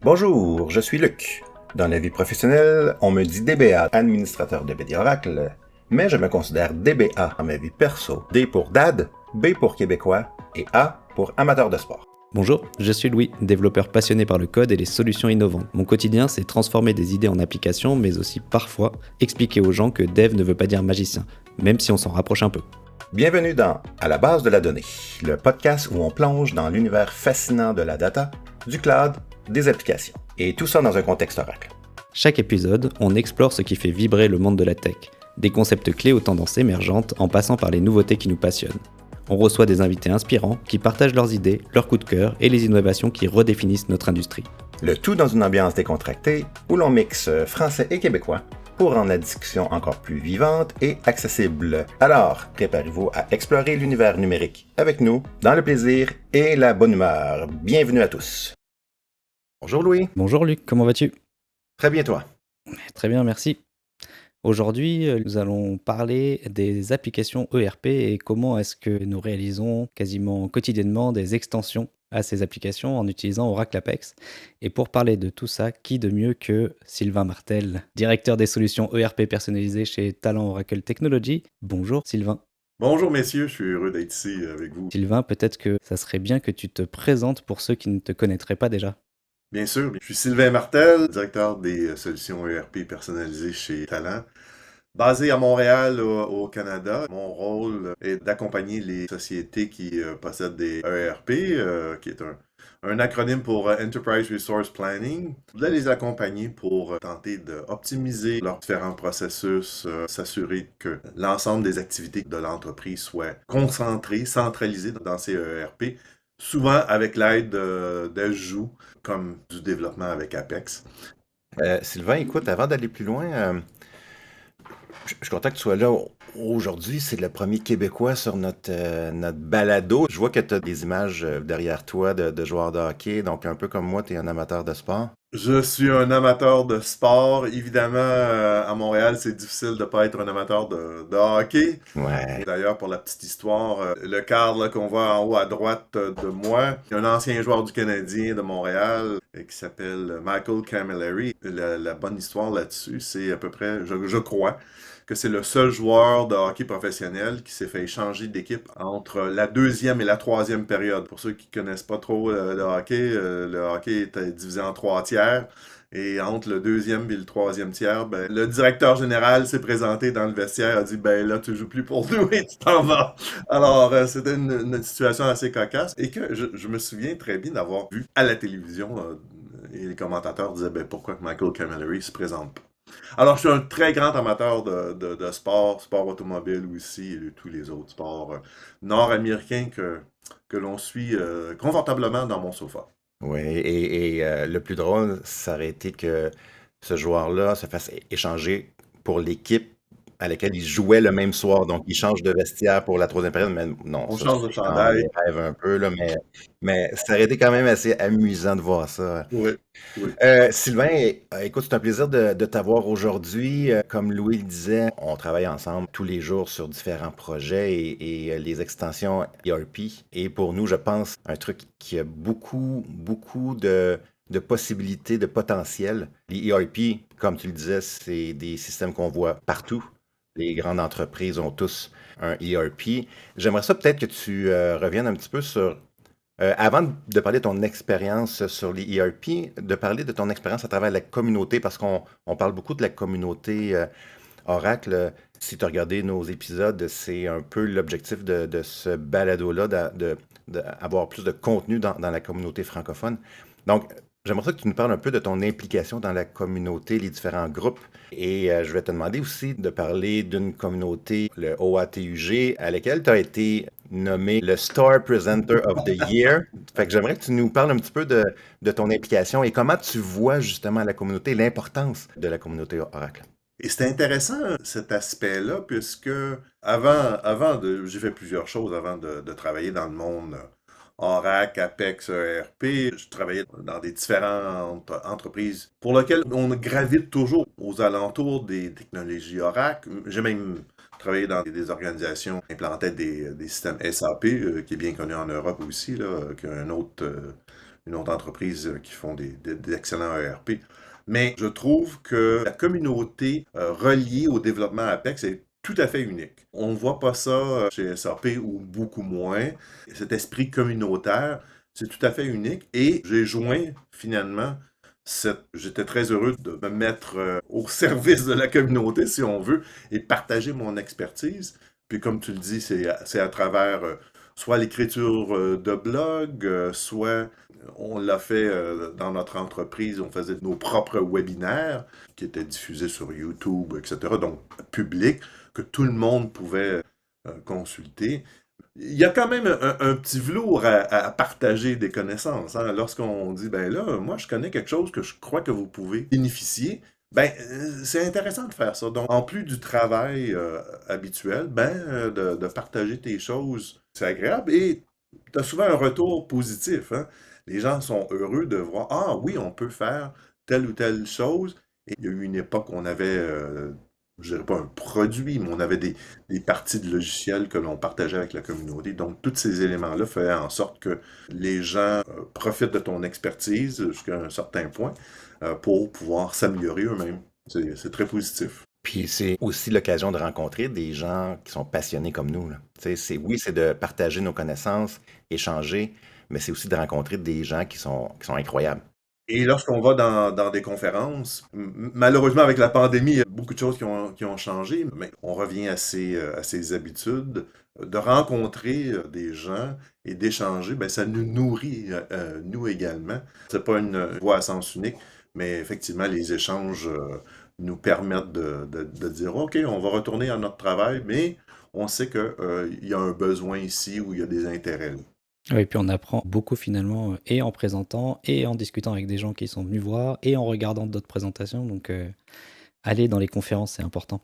Bonjour, je suis Luc. Dans la vie professionnelle, on me dit DBA, administrateur de BD Oracle, mais je me considère DBA en ma vie perso. D pour Dad, B pour Québécois et A pour amateur de sport. Bonjour, je suis Louis, développeur passionné par le code et les solutions innovantes. Mon quotidien, c'est transformer des idées en applications, mais aussi parfois expliquer aux gens que dev ne veut pas dire magicien, même si on s'en rapproche un peu. Bienvenue dans À la base de la donnée, le podcast où on plonge dans l'univers fascinant de la data, du cloud, des applications. Et tout ça dans un contexte Oracle. Chaque épisode, on explore ce qui fait vibrer le monde de la tech, des concepts clés aux tendances émergentes en passant par les nouveautés qui nous passionnent. On reçoit des invités inspirants qui partagent leurs idées, leurs coups de cœur et les innovations qui redéfinissent notre industrie. Le tout dans une ambiance décontractée où l'on mixe français et québécois pour rendre la discussion encore plus vivante et accessible. Alors, préparez-vous à explorer l'univers numérique avec nous, dans le plaisir et la bonne humeur. Bienvenue à tous. Bonjour Louis. Bonjour Luc, comment vas-tu ? Très bien toi. Très bien, merci. Aujourd'hui, nous allons parler des applications ERP et comment est-ce que nous réalisons quasiment quotidiennement des extensions à ces applications en utilisant Oracle Apex. Et pour parler de tout ça, qui de mieux que Sylvain Martel, directeur des solutions ERP personnalisées chez Talent Oracle Technology. Bonjour Sylvain. Bonjour messieurs, je suis heureux d'être ici avec vous. Sylvain, peut-être que ça serait bien que tu te présentes pour ceux qui ne te connaîtraient pas déjà. Bien sûr, je suis Sylvain Martel, directeur des solutions ERP personnalisées chez Talent. Basé à Montréal, au Canada, mon rôle est d'accompagner les sociétés qui possèdent des ERP, qui est un acronyme pour Enterprise Resource Planning. Je voulais les accompagner pour tenter d'optimiser leurs différents processus, s'assurer que l'ensemble des activités de l'entreprise soient concentrées, centralisées dans ces ERP, souvent avec l'aide d'ajouts comme du développement avec Apex. Sylvain, écoute, avant d'aller plus loin, je suis content que tu sois là aujourd'hui. C'est le premier Québécois sur notre balado. Je vois que tu as des images derrière toi de joueurs de hockey. Donc, un peu comme moi, tu es un amateur de sport. Je suis un amateur de sport. Évidemment, à Montréal, c'est difficile de ne pas être un amateur de hockey. Ouais. D'ailleurs, pour la petite histoire, le cadre là, qu'on voit en haut à droite de moi, il y a un ancien joueur du Canadien de Montréal qui s'appelle Michael Camilleri. La bonne histoire là-dessus, c'est à peu près, je crois, que c'est le seul joueur de hockey professionnel qui s'est fait échanger d'équipe entre la deuxième et la troisième période. Pour ceux qui ne connaissent pas trop le hockey était divisé en 3 tiers. Et entre le deuxième et le troisième tiers, ben, le directeur général s'est présenté dans le vestiaire, a dit ben là tu joues plus pour nous et tu t'en vas. Alors c'était une situation assez cocasse et que je me souviens très bien d'avoir vu à la télévision et les commentateurs disaient ben pourquoi Michael Camilleri se présente pas. Alors, je suis un très grand amateur de sport automobile aussi, et de tous les autres sports nord-américains que l'on suit confortablement dans mon sofa. Oui, et le plus drôle, ça aurait été que ce joueur-là se fasse échanger pour l'équipe à laquelle il jouait le même soir. Donc, il change de vestiaire pour la troisième période. Mais non, On ça, change de c'est dans les chandail. rêves un peu, là, mais ça aurait été quand même assez amusant de voir ça. Oui, oui. Sylvain, écoute, c'est un plaisir de t'avoir aujourd'hui. Comme Louis le disait, on travaille ensemble tous les jours sur différents projets et les extensions ERP. Et pour nous, je pense, un truc qui a beaucoup de possibilités, de potentiel. Les ERP, comme tu le disais, c'est des systèmes qu'on voit partout. Les grandes entreprises ont tous un ERP. J'aimerais ça peut-être que tu reviennes un petit peu sur avant de parler de ton expérience sur les ERP, de parler de ton expérience à travers la communauté, parce qu'on parle beaucoup de la communauté Oracle. Si tu as regardé nos épisodes, c'est un peu l'objectif de ce balado-là, d'avoir plus de contenu dans la communauté francophone. Donc, j'aimerais ça que tu nous parles un peu de ton implication dans la communauté, les différents groupes. Et je vais te demander aussi de parler d'une communauté, le OATUG, à laquelle tu as été nommé le Star Presenter of the Year. Fait que j'aimerais que tu nous parles un petit peu de ton implication et comment tu vois justement la communauté, l'importance de la communauté Oracle. Et c'est intéressant cet aspect-là, puisque j'ai fait plusieurs choses avant de travailler dans le monde Oracle, Apex, ERP. Je travaillais dans des différentes entreprises pour lesquelles on gravite toujours aux alentours des technologies Oracle. J'ai même travaillé dans des organisations qui implantaient des systèmes SAP, qui est bien connu en Europe aussi, là, qui a une autre entreprise qui font d'excellents ERP. Mais je trouve que la communauté reliée au développement Apex est tout à fait unique. On ne voit pas ça chez SAP ou beaucoup moins. Cet esprit communautaire, c'est tout à fait unique. Et j'ai joint finalement j'étais très heureux de me mettre au service de la communauté, si on veut, et partager mon expertise. Puis comme tu le dis, c'est à travers soit l'écriture de blog, soit on l'a fait dans notre entreprise, on faisait nos propres webinaires qui étaient diffusés sur YouTube, etc. Donc public, que tout le monde pouvait consulter. Il y a quand même un petit velours à partager des connaissances. Hein. Lorsqu'on dit, ben là, moi, je connais quelque chose que je crois que vous pouvez bénéficier, ben, c'est intéressant de faire ça. Donc, en plus du travail habituel, ben, de partager tes choses, c'est agréable et tu as souvent un retour positif. Hein. Les gens sont heureux de voir, ah oui, on peut faire telle ou telle chose. Et il y a eu une époque où on avait je dirais pas un produit, mais on avait des parties de logiciels que l'on partageait avec la communauté. Donc, tous ces éléments-là faisaient en sorte que les gens profitent de ton expertise jusqu'à un certain point pour pouvoir s'améliorer eux-mêmes. C'est très positif. Puis c'est aussi l'occasion de rencontrer des gens qui sont passionnés comme nous, là. Tu sais, oui, c'est de partager nos connaissances, échanger, mais c'est aussi de rencontrer des gens qui sont incroyables. Et lorsqu'on va dans des conférences, malheureusement avec la pandémie, il y a beaucoup de choses qui ont changé, mais on revient à ces habitudes de rencontrer des gens et d'échanger, ben, ça nous nourrit, nous également. C'est pas une voie à sens unique, mais effectivement, les échanges nous permettent de dire, OK, on va retourner à notre travail, mais on sait qu'il y a un besoin ici où il y a des intérêts là. Oui, puis on apprend beaucoup finalement, et en présentant, et en discutant avec des gens qui sont venus voir, et en regardant d'autres présentations. Donc, aller dans les conférences, c'est important.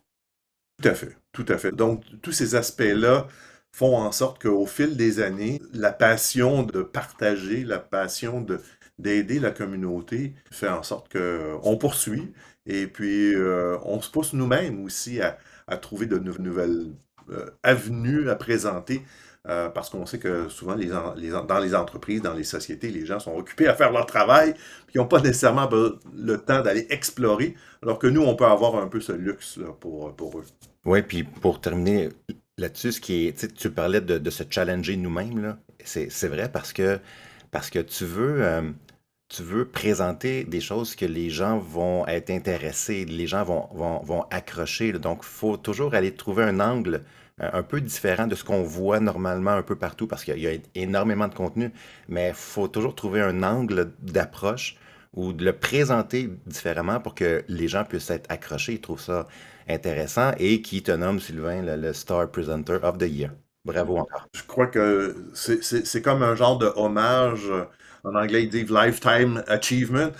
Tout à fait, tout à fait. Donc, tous ces aspects-là font en sorte qu'au fil des années, la passion de partager, la passion d'aider la communauté fait en sorte qu'on poursuit et puis on se pousse nous-mêmes aussi à trouver de nouvelles avenues à présenter parce qu'on sait que souvent dans les entreprises, dans les sociétés, les gens sont occupés à faire leur travail puis ils n'ont pas nécessairement le temps d'aller explorer alors que nous, on peut avoir un peu ce luxe là, pour eux. Oui, puis pour terminer là-dessus, tu sais, tu parlais de se challenger nous-mêmes, là. C'est vrai parce que tu veux présenter des choses que les gens vont être intéressés, les gens vont accrocher, là. Donc, il faut toujours aller trouver un angle un peu différent de ce qu'on voit normalement un peu partout parce qu'il y a énormément de contenu, mais il faut toujours trouver un angle d'approche ou de le présenter différemment pour que les gens puissent être accrochés, ils trouvent ça intéressant et qui te nomme, Sylvain, le Star Presenter of the Year. Bravo encore. Je crois que c'est comme un genre de hommage. En anglais, ils disent Lifetime Achievement.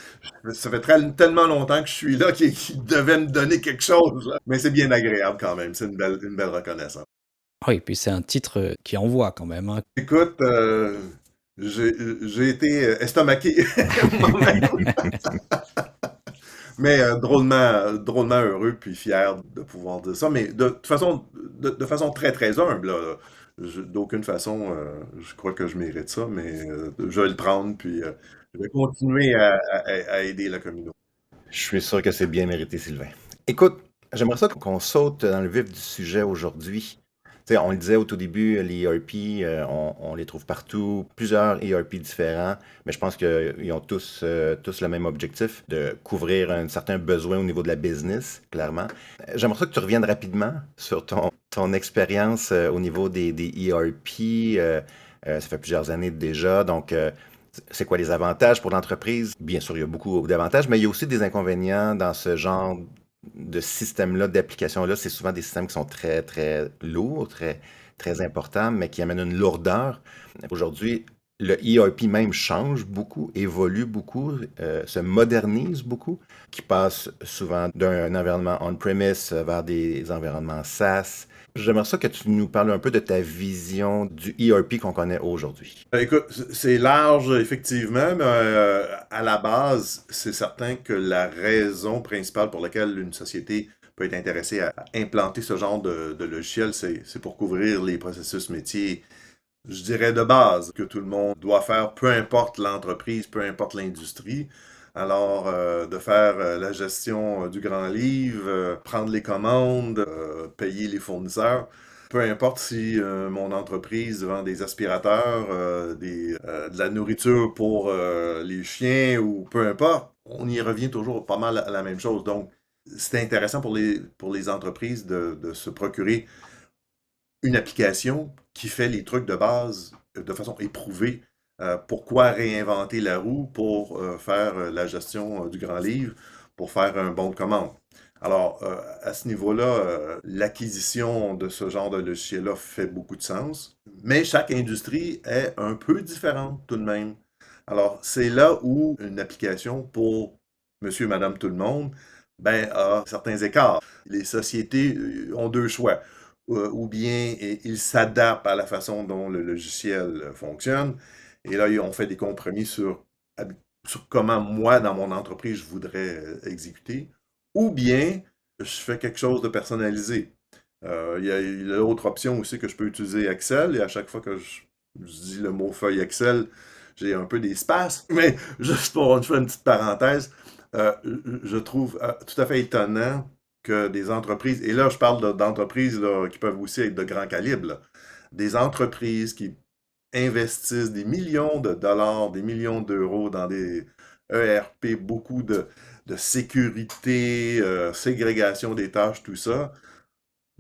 Ça fait tellement longtemps que je suis là qu'ils devaient me donner quelque chose. Là. Mais c'est bien agréable quand même. C'est une belle reconnaissance. Oui, puis c'est un titre qui envoie quand même, hein. Écoute, j'ai été estomaqué moi-même. Mais drôlement heureux puis fier de pouvoir dire ça. Mais de façon très, très humble. Là. D'aucune façon, je crois que je mérite ça, mais je vais le prendre puis je vais continuer à aider la communauté. Je suis sûr que c'est bien mérité, Sylvain. Écoute, j'aimerais ça qu'on saute dans le vif du sujet aujourd'hui. Tu sais, on le disait au tout début, les ERP, on les trouve partout, plusieurs ERP différents, mais je pense qu'ils ont tous le même objectif, de couvrir un certain besoin au niveau de la business, clairement. J'aimerais ça que tu reviennes rapidement sur ton expérience au niveau des ERP. Ça fait plusieurs années déjà, donc c'est quoi les avantages pour l'entreprise? Bien sûr, il y a beaucoup d'avantages, mais il y a aussi des inconvénients dans ce genre de système-là, d'application-là. C'est souvent des systèmes qui sont très, très lourds, très, très importants, mais qui amènent une lourdeur. Aujourd'hui, le ERP même change beaucoup, évolue beaucoup, se modernise beaucoup, qui passe souvent d'un environnement on-premise vers des environnements SaaS. J'aimerais ça que tu nous parles un peu de ta vision du ERP qu'on connaît aujourd'hui. Écoute, c'est large, effectivement, mais à la base, c'est certain que la raison principale pour laquelle une société peut être intéressée à implanter ce genre de logiciel, c'est pour couvrir les processus métiers je dirais, de base que tout le monde doit faire, peu importe l'entreprise, peu importe l'industrie. Alors, de faire la gestion du grand livre, prendre les commandes, payer les fournisseurs. Peu importe si mon entreprise vend des aspirateurs, de la nourriture pour les chiens ou peu importe, on y revient toujours pas mal à la même chose. Donc, c'est intéressant pour les entreprises de se procurer une application qui fait les trucs de base de façon éprouvée. Pourquoi réinventer la roue pour faire la gestion du grand livre, pour faire un bon de commande? Alors, à ce niveau-là, l'acquisition de ce genre de logiciel-là fait beaucoup de sens, mais chaque industrie est un peu différente tout de même. Alors, c'est là où une application pour monsieur, madame, tout le monde, ben, a certains écarts. Les sociétés ont deux choix ou bien ils s'adaptent à la façon dont le logiciel fonctionne. Et là, on fait des compromis sur comment moi, dans mon entreprise, je voudrais exécuter. Ou bien, je fais quelque chose de personnalisé. Il y a l'autre option aussi que je peux utiliser Excel, et à chaque fois que je dis le mot feuille Excel, j'ai un peu d'espace. Mais juste pour faire une petite parenthèse, je trouve tout à fait étonnant que des entreprises, et là je parle d'entreprises qui peuvent aussi être de grand calibre, là, des entreprises qui investissent des millions de dollars, des millions d'euros dans des ERP, beaucoup de sécurité, ségrégation des tâches, tout ça,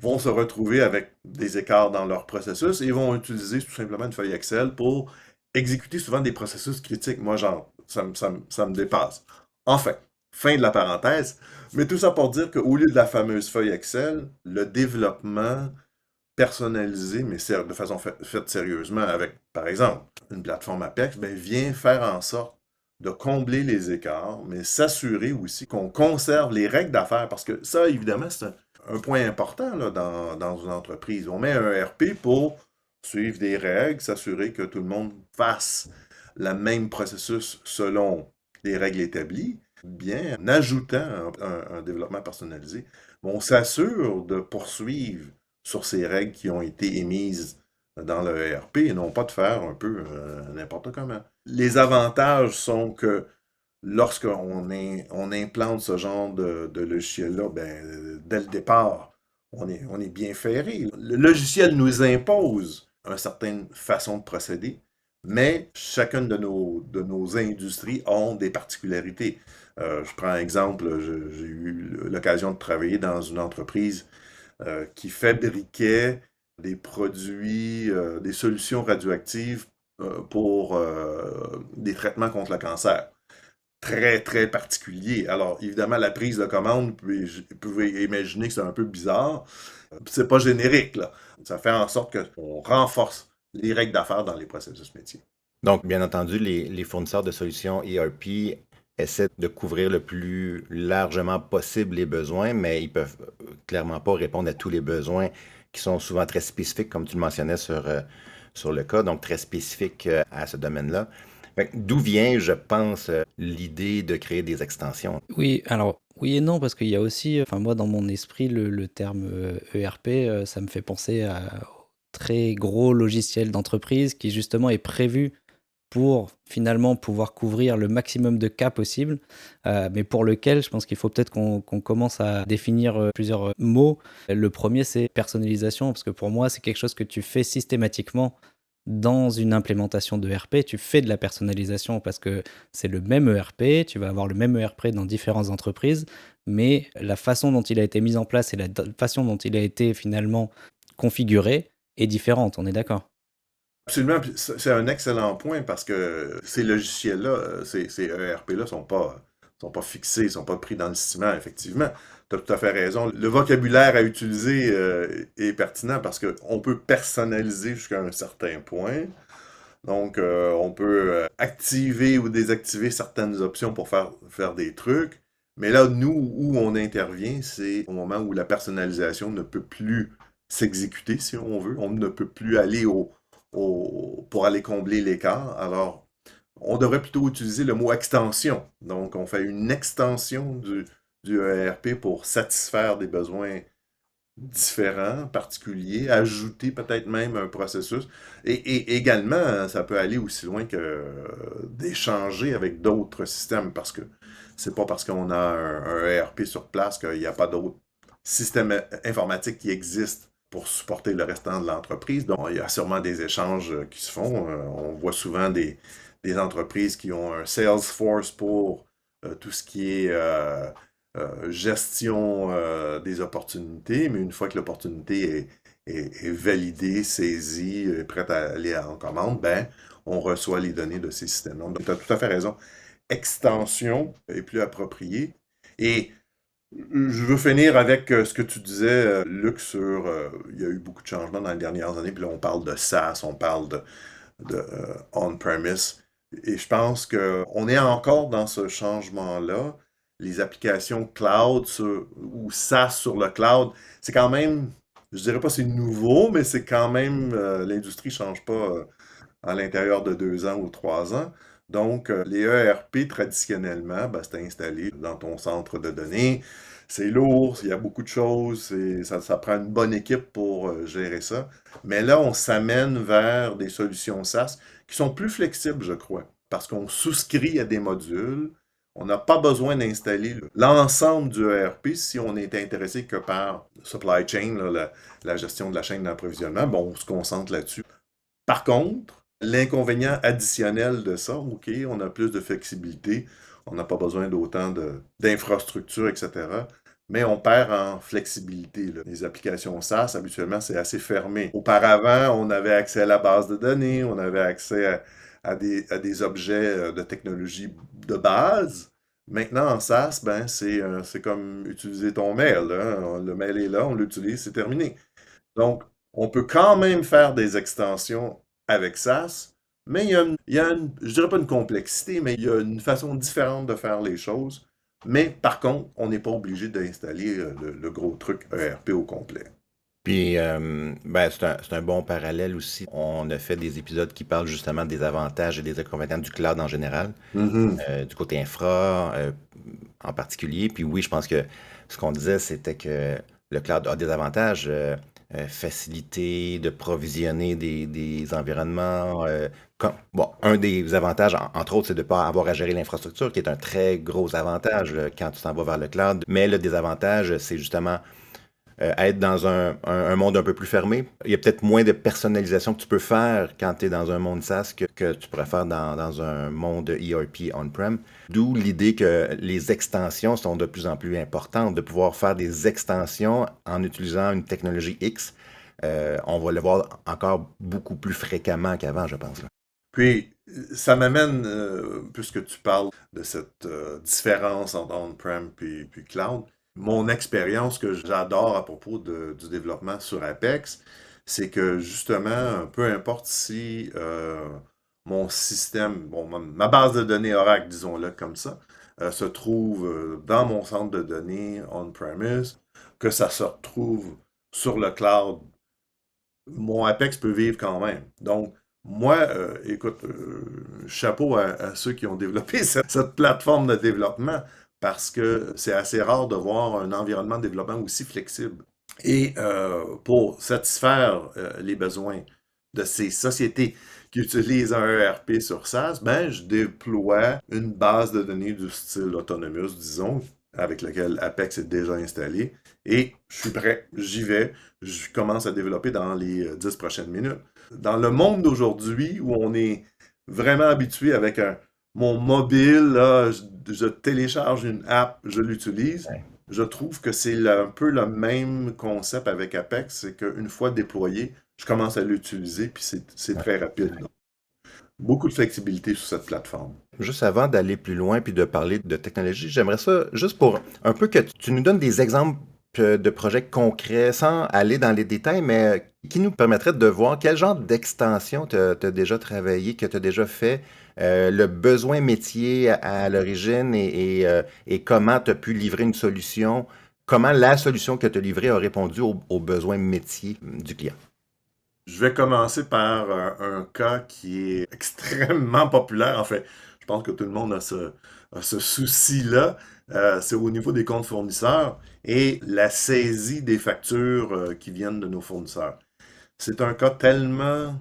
vont se retrouver avec des écarts dans leur processus et vont utiliser tout simplement une feuille Excel pour exécuter souvent des processus critiques. Moi, genre, ça me dépasse. Enfin, fin de la parenthèse. Mais tout ça pour dire qu'au lieu de la fameuse feuille Excel, le développement personnalisé, mais de façon faite sérieusement avec, par exemple, une plateforme Apex, ben, vient faire en sorte de combler les écarts, mais s'assurer aussi qu'on conserve les règles d'affaires, parce que ça, évidemment, c'est un point important là, dans une entreprise. On met un ERP pour suivre des règles, s'assurer que tout le monde fasse le même processus selon les règles établies, bien en ajoutant un développement personnalisé. On s'assure de poursuivre sur ces règles qui ont été émises dans le ERP et non pas de faire un peu n'importe comment. Les avantages sont que lorsqu'on implante ce genre de logiciel-là, ben, dès le départ, on est bien ferré. Le logiciel nous impose une certaine façon de procéder, mais chacune de nos industries ont des particularités. Je prends un exemple, j'ai eu l'occasion de travailler dans une entreprise qui fabriquait des produits, des solutions radioactives pour des traitements contre le cancer. Très, très particulier. Alors, évidemment, la prise de commande, vous pouvez imaginer que c'est un peu bizarre. C'est pas générique, là. Ça fait en sorte qu'on renforce les règles d'affaires dans les processus métiers. Donc, bien entendu, les fournisseurs de solutions ERP essaient de couvrir le plus largement possible les besoins, mais ils peuvent clairement pas répondre à tous les besoins qui sont souvent très spécifiques, comme tu le mentionnais sur le cas, donc très spécifiques à ce domaine-là. D'où vient, je pense, l'idée de créer des extensions? Oui, alors oui et non, parce qu'il y a aussi, enfin moi dans mon esprit, le terme ERP, ça me fait penser au très gros logiciel d'entreprise qui justement est prévu pour finalement pouvoir couvrir le maximum de cas possible, mais pour lequel je pense qu'il faut peut-être qu'on commence à définir plusieurs mots. Le premier, c'est personnalisation, parce que pour moi, c'est quelque chose que tu fais systématiquement dans une implémentation de ERP. Tu fais de la personnalisation parce que c'est le même ERP, tu vas avoir le même ERP dans différentes entreprises, mais la façon dont il a été mis en place et la façon dont il a été finalement configuré est différente, on est d'accord? Absolument, puis c'est un excellent point parce que ces logiciels-là, ces ERP-là sont pas fixés, sont pas pris dans le ciment, effectivement. Tu as tout à fait raison. Le vocabulaire à utiliser est pertinent parce qu'on peut personnaliser jusqu'à un certain point. Donc, on peut activer ou désactiver certaines options pour faire des trucs. Mais là, nous, où on intervient, c'est au moment où la personnalisation ne peut plus s'exécuter, si on veut. On ne peut plus aller pour aller combler l'écart. Alors, on devrait plutôt utiliser le mot extension. Donc, on fait une extension du ERP pour satisfaire des besoins différent, particulier, ajouter peut-être même un processus. Et également, ça peut aller aussi loin que d'échanger avec d'autres systèmes, parce que c'est pas parce qu'on a un ERP sur place qu'il n'y a pas d'autres systèmes informatiques qui existent pour supporter le restant de l'entreprise. Donc, il y a sûrement des échanges qui se font. On voit souvent des entreprises qui ont un Salesforce pour tout ce qui est gestion des opportunités, mais une fois que l'opportunité est validée, saisie, prête à aller en commande, ben, on reçoit les données de ces systèmes. Donc, tu as tout à fait raison. Extension est plus appropriée. Et je veux finir avec ce que tu disais, Luc, sur il y a eu beaucoup de changements dans les dernières années, puis là, on parle de SaaS, on parle de on-premise. Et je pense qu'on est encore dans ce changement-là. Les applications cloud ou SaaS sur le cloud, c'est quand même, je dirais pas c'est nouveau, mais c'est quand même, l'industrie change pas à l'intérieur de 2 ans ou 3 ans. Donc, les ERP, traditionnellement, ben, c'était installé dans ton centre de données. C'est lourd, il y a beaucoup de choses, ça prend une bonne équipe pour gérer ça. Mais là, on s'amène vers des solutions SaaS qui sont plus flexibles, je crois, parce qu'on souscrit à des modules. On n'a pas besoin d'installer l'ensemble du ERP si on est intéressé que par supply chain, là, la gestion de la chaîne d'approvisionnement. Bon, on se concentre là-dessus. Par contre, l'inconvénient additionnel de ça, OK, on a plus de flexibilité, on n'a pas besoin d'autant d'infrastructures, etc. Mais on perd en flexibilité, là. Les applications SaaS, habituellement, c'est assez fermé. Auparavant, on avait accès à la base de données, on avait accès à des objets de technologie de base. Maintenant, en SaaS, ben, c'est comme utiliser ton mail, hein. Le mail est là, on l'utilise, c'est terminé. Donc, on peut quand même faire des extensions avec SAS, mais je dirais pas une complexité, mais il y a une façon différente de faire les choses. Mais par contre, on n'est pas obligé d'installer le gros truc ERP au complet. Puis, ben, c'est un bon parallèle aussi. On a fait des épisodes qui parlent justement des avantages et des inconvénients du cloud en général, Mhm. du côté infra en particulier. Puis oui, je pense que ce qu'on disait, c'était que le cloud a des avantages, facilité de provisionner des environnements. Bon, un des avantages, entre autres, c'est de ne pas avoir à gérer l'infrastructure, qui est un très gros avantage quand tu t'en vas vers le cloud. Mais le désavantage, c'est justement être dans un monde un peu plus fermé. Il y a peut-être moins de personnalisation que tu peux faire quand tu es dans un monde SaaS que tu pourrais faire dans un monde ERP on-prem. D'où l'idée que les extensions sont de plus en plus importantes, de pouvoir faire des extensions en utilisant une technologie X. On va le voir encore beaucoup plus fréquemment qu'avant, je pense, là. Puis, ça m'amène, puisque tu parles de cette différence entre on-prem puis cloud, mon expérience que j'adore à propos du développement sur Apex, c'est que justement, peu importe si mon système, bon, ma base de données Oracle, disons-le comme ça, se trouve dans mon centre de données on-premise, que ça se retrouve sur le cloud, mon Apex peut vivre quand même. Donc, moi, écoute, chapeau à ceux qui ont développé cette plateforme de développement parce que c'est assez rare de voir un environnement de développement aussi flexible. Et pour satisfaire les besoins de ces sociétés qui utilisent un ERP sur SaaS, ben, je déploie une base de données du style Autonomous, disons, avec laquelle Apex est déjà installé. Et je suis prêt, j'y vais, je commence à développer dans les 10 prochaines minutes. Dans le monde d'aujourd'hui, où on est vraiment habitué avec mon mobile, là, je télécharge une app, je l'utilise, Ouais. je trouve que c'est un peu le même concept avec Apex, c'est qu'une fois déployé, je commence à l'utiliser, puis c'est très rapide. Donc, beaucoup de flexibilité sur cette plateforme. Juste avant d'aller plus loin puis de parler de technologie, j'aimerais ça juste pour un peu que tu nous donnes des exemples de projets concrets sans aller dans les détails, mais qui nous permettraient de voir quel genre d'extension tu as déjà travaillé, que tu as déjà fait, le besoin métier à l'origine et comment tu as pu livrer une solution, comment la solution que tu as livrée a répondu aux besoins métiers du client. Je vais commencer par un cas qui est extrêmement populaire. En fait, je pense que tout le monde a ce souci-là, c'est au niveau des comptes fournisseurs et la saisie des factures qui viennent de nos fournisseurs. C'est un cas tellement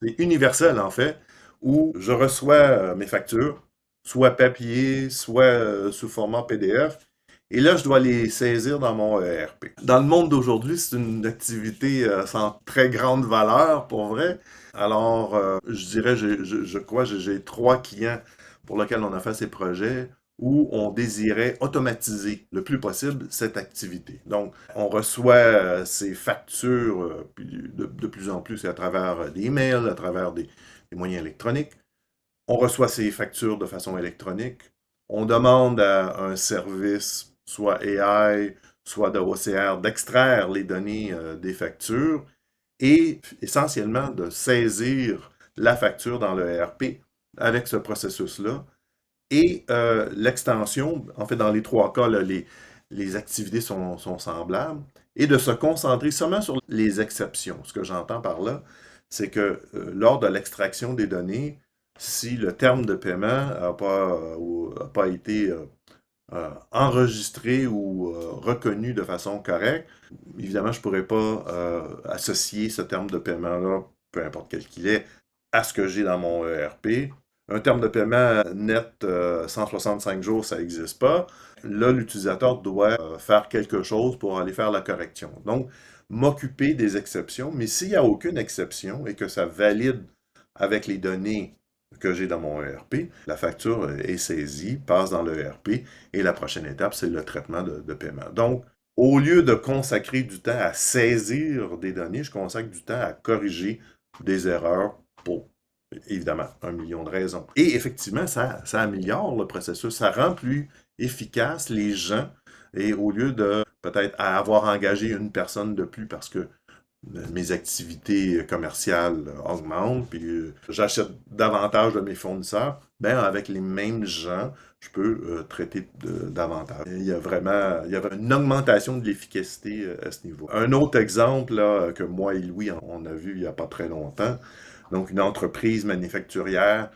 c'est universel en fait, où je reçois mes factures, soit papier, soit sous format PDF, et là je dois les saisir dans mon ERP. Dans le monde d'aujourd'hui, c'est une activité sans très grande valeur pour vrai. Alors, je dirais, je crois, j'ai 3 clients pour lesquels on a fait ces projets où on désirait automatiser le plus possible cette activité. Donc, on reçoit ces factures puis de plus en plus à travers des emails, à travers des moyens électroniques. On reçoit ces factures de façon électronique. On demande à un service, soit AI, soit de OCR, d'extraire les données des factures et essentiellement de saisir la facture dans le ERP avec ce processus-là. Et l'extension, en fait, dans les 3 cas, là, les activités sont semblables, et de se concentrer seulement sur les exceptions. Ce que j'entends par là, c'est que lors de l'extraction des données, si le terme de paiement a pas été enregistré ou reconnu de façon correcte, évidemment, je ne pourrais pas associer ce terme de paiement-là, peu importe quel qu'il est, à ce que j'ai dans mon ERP. Un terme de paiement net 165 jours, ça n'existe pas. Là, l'utilisateur doit faire quelque chose pour aller faire la correction. Donc, m'occuper des exceptions, mais s'il n'y a aucune exception et que ça valide avec les données que j'ai dans mon ERP, la facture est saisie, passe dans le ERP, et la prochaine étape, c'est le traitement de paiement. Donc, au lieu de consacrer du temps à saisir des données, je consacre du temps à corriger des erreurs pour, évidemment, 1 million de raisons. Et effectivement, ça améliore le processus, ça rend plus efficace les gens, et au lieu de peut-être avoir engagé une personne de plus parce que mes activités commerciales augmentent, puis j'achète davantage de mes fournisseurs, ben avec les mêmes gens, je peux traiter davantage. Il y avait une augmentation de l'efficacité à ce niveau. Un autre exemple là, que moi et Louis, on a vu il n'y a pas très longtemps, donc une entreprise manufacturière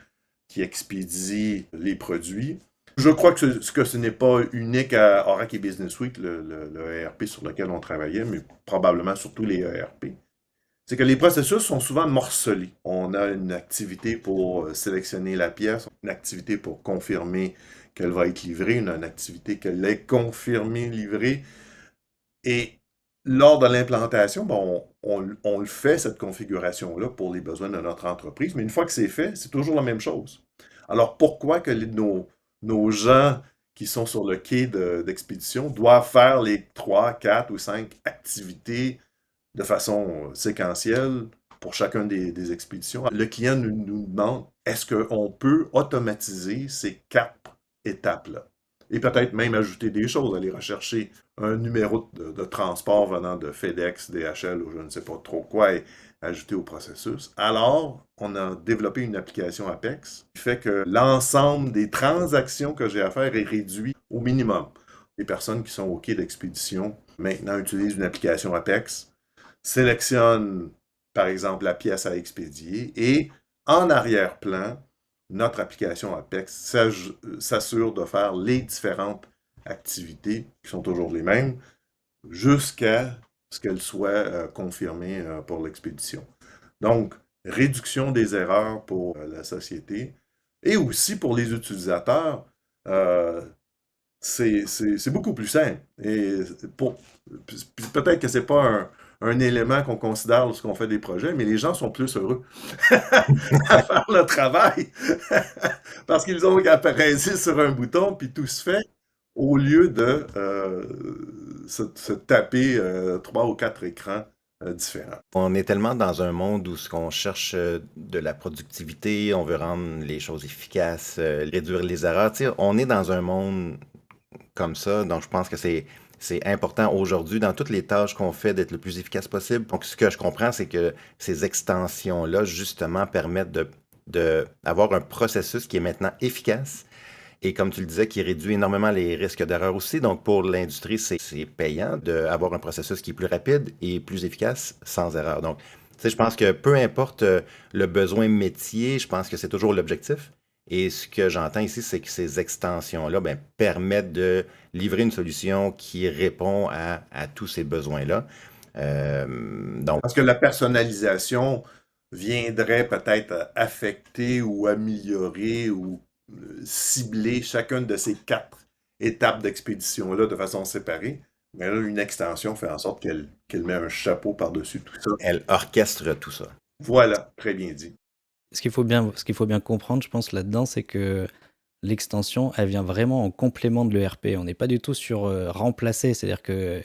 qui expédie les produits. Je crois que ce n'est pas unique à Oracle et Business Suite, le ERP sur lequel on travaillait, mais probablement sur tous les ERP. C'est que les processus sont souvent morcelés. On a une activité pour sélectionner la pièce, une activité pour confirmer qu'elle va être livrée, une activité qu'elle est confirmée livrée. Et lors de l'implantation, bon, on le fait, cette configuration-là, pour les besoins de notre entreprise, mais une fois que c'est fait, c'est toujours la même chose. Alors pourquoi que nos gens qui sont sur le quai d'expédition doivent faire les 3, 4 ou 5 activités de façon séquentielle pour chacun des expéditions? Le client nous demande, est-ce qu'on peut automatiser ces 4 étapes-là? Et peut-être même ajouter des choses, aller rechercher un numéro de transport venant de FedEx, DHL ou je ne sais pas trop quoi et ajouter au processus. Alors, on a développé une application Apex qui fait que l'ensemble des transactions que j'ai à faire est réduit au minimum. Les personnes qui sont au quai d'expédition maintenant utilisent une application Apex, sélectionnent par exemple la pièce à expédier et en arrière-plan, notre application Apex s'assure de faire les différentes activités qui sont toujours les mêmes jusqu'à ce qu'elles soient confirmées pour l'expédition. Donc, réduction des erreurs pour la société et aussi pour les utilisateurs, c'est beaucoup plus simple. Et peut-être que c'est pas un élément qu'on considère lorsqu'on fait des projets, mais les gens sont plus heureux à faire le travail parce qu'ils ont qu'à presser sur un bouton puis tout se fait au lieu de se taper 3 ou 4 écrans différents. On est tellement dans un monde où ce qu'on cherche de la productivité, on veut rendre les choses efficaces, réduire les erreurs. Tu sais, on est dans un monde comme ça, donc je pense que c'est important aujourd'hui dans toutes les tâches qu'on fait d'être le plus efficace possible. Donc ce que je comprends, c'est que ces extensions-là, justement, permettent d'avoir un processus qui est maintenant efficace et comme tu le disais, qui réduit énormément les risques d'erreur aussi. Donc pour l'industrie, c'est payant d'avoir un processus qui est plus rapide et plus efficace sans erreur. Donc, tu sais, je pense que peu importe le besoin métier, je pense que c'est toujours l'objectif. Et ce que j'entends ici, c'est que ces extensions-là permettent de livrer une solution qui répond à tous ces besoins-là. Donc, Parce que la personnalisation viendrait peut-être affecter ou améliorer ou cibler chacune de ces 4 étapes d'expédition-là de façon séparée. Mais là, une extension fait en sorte qu'elle met un chapeau par-dessus tout ça. elle orchestre tout ça. Voilà, très bien dit. Ce qu'il faut bien comprendre, je pense, là-dedans, c'est que l'extension, elle vient vraiment en complément de l'ERP. On n'est pas du tout sur remplacer. C'est-à-dire que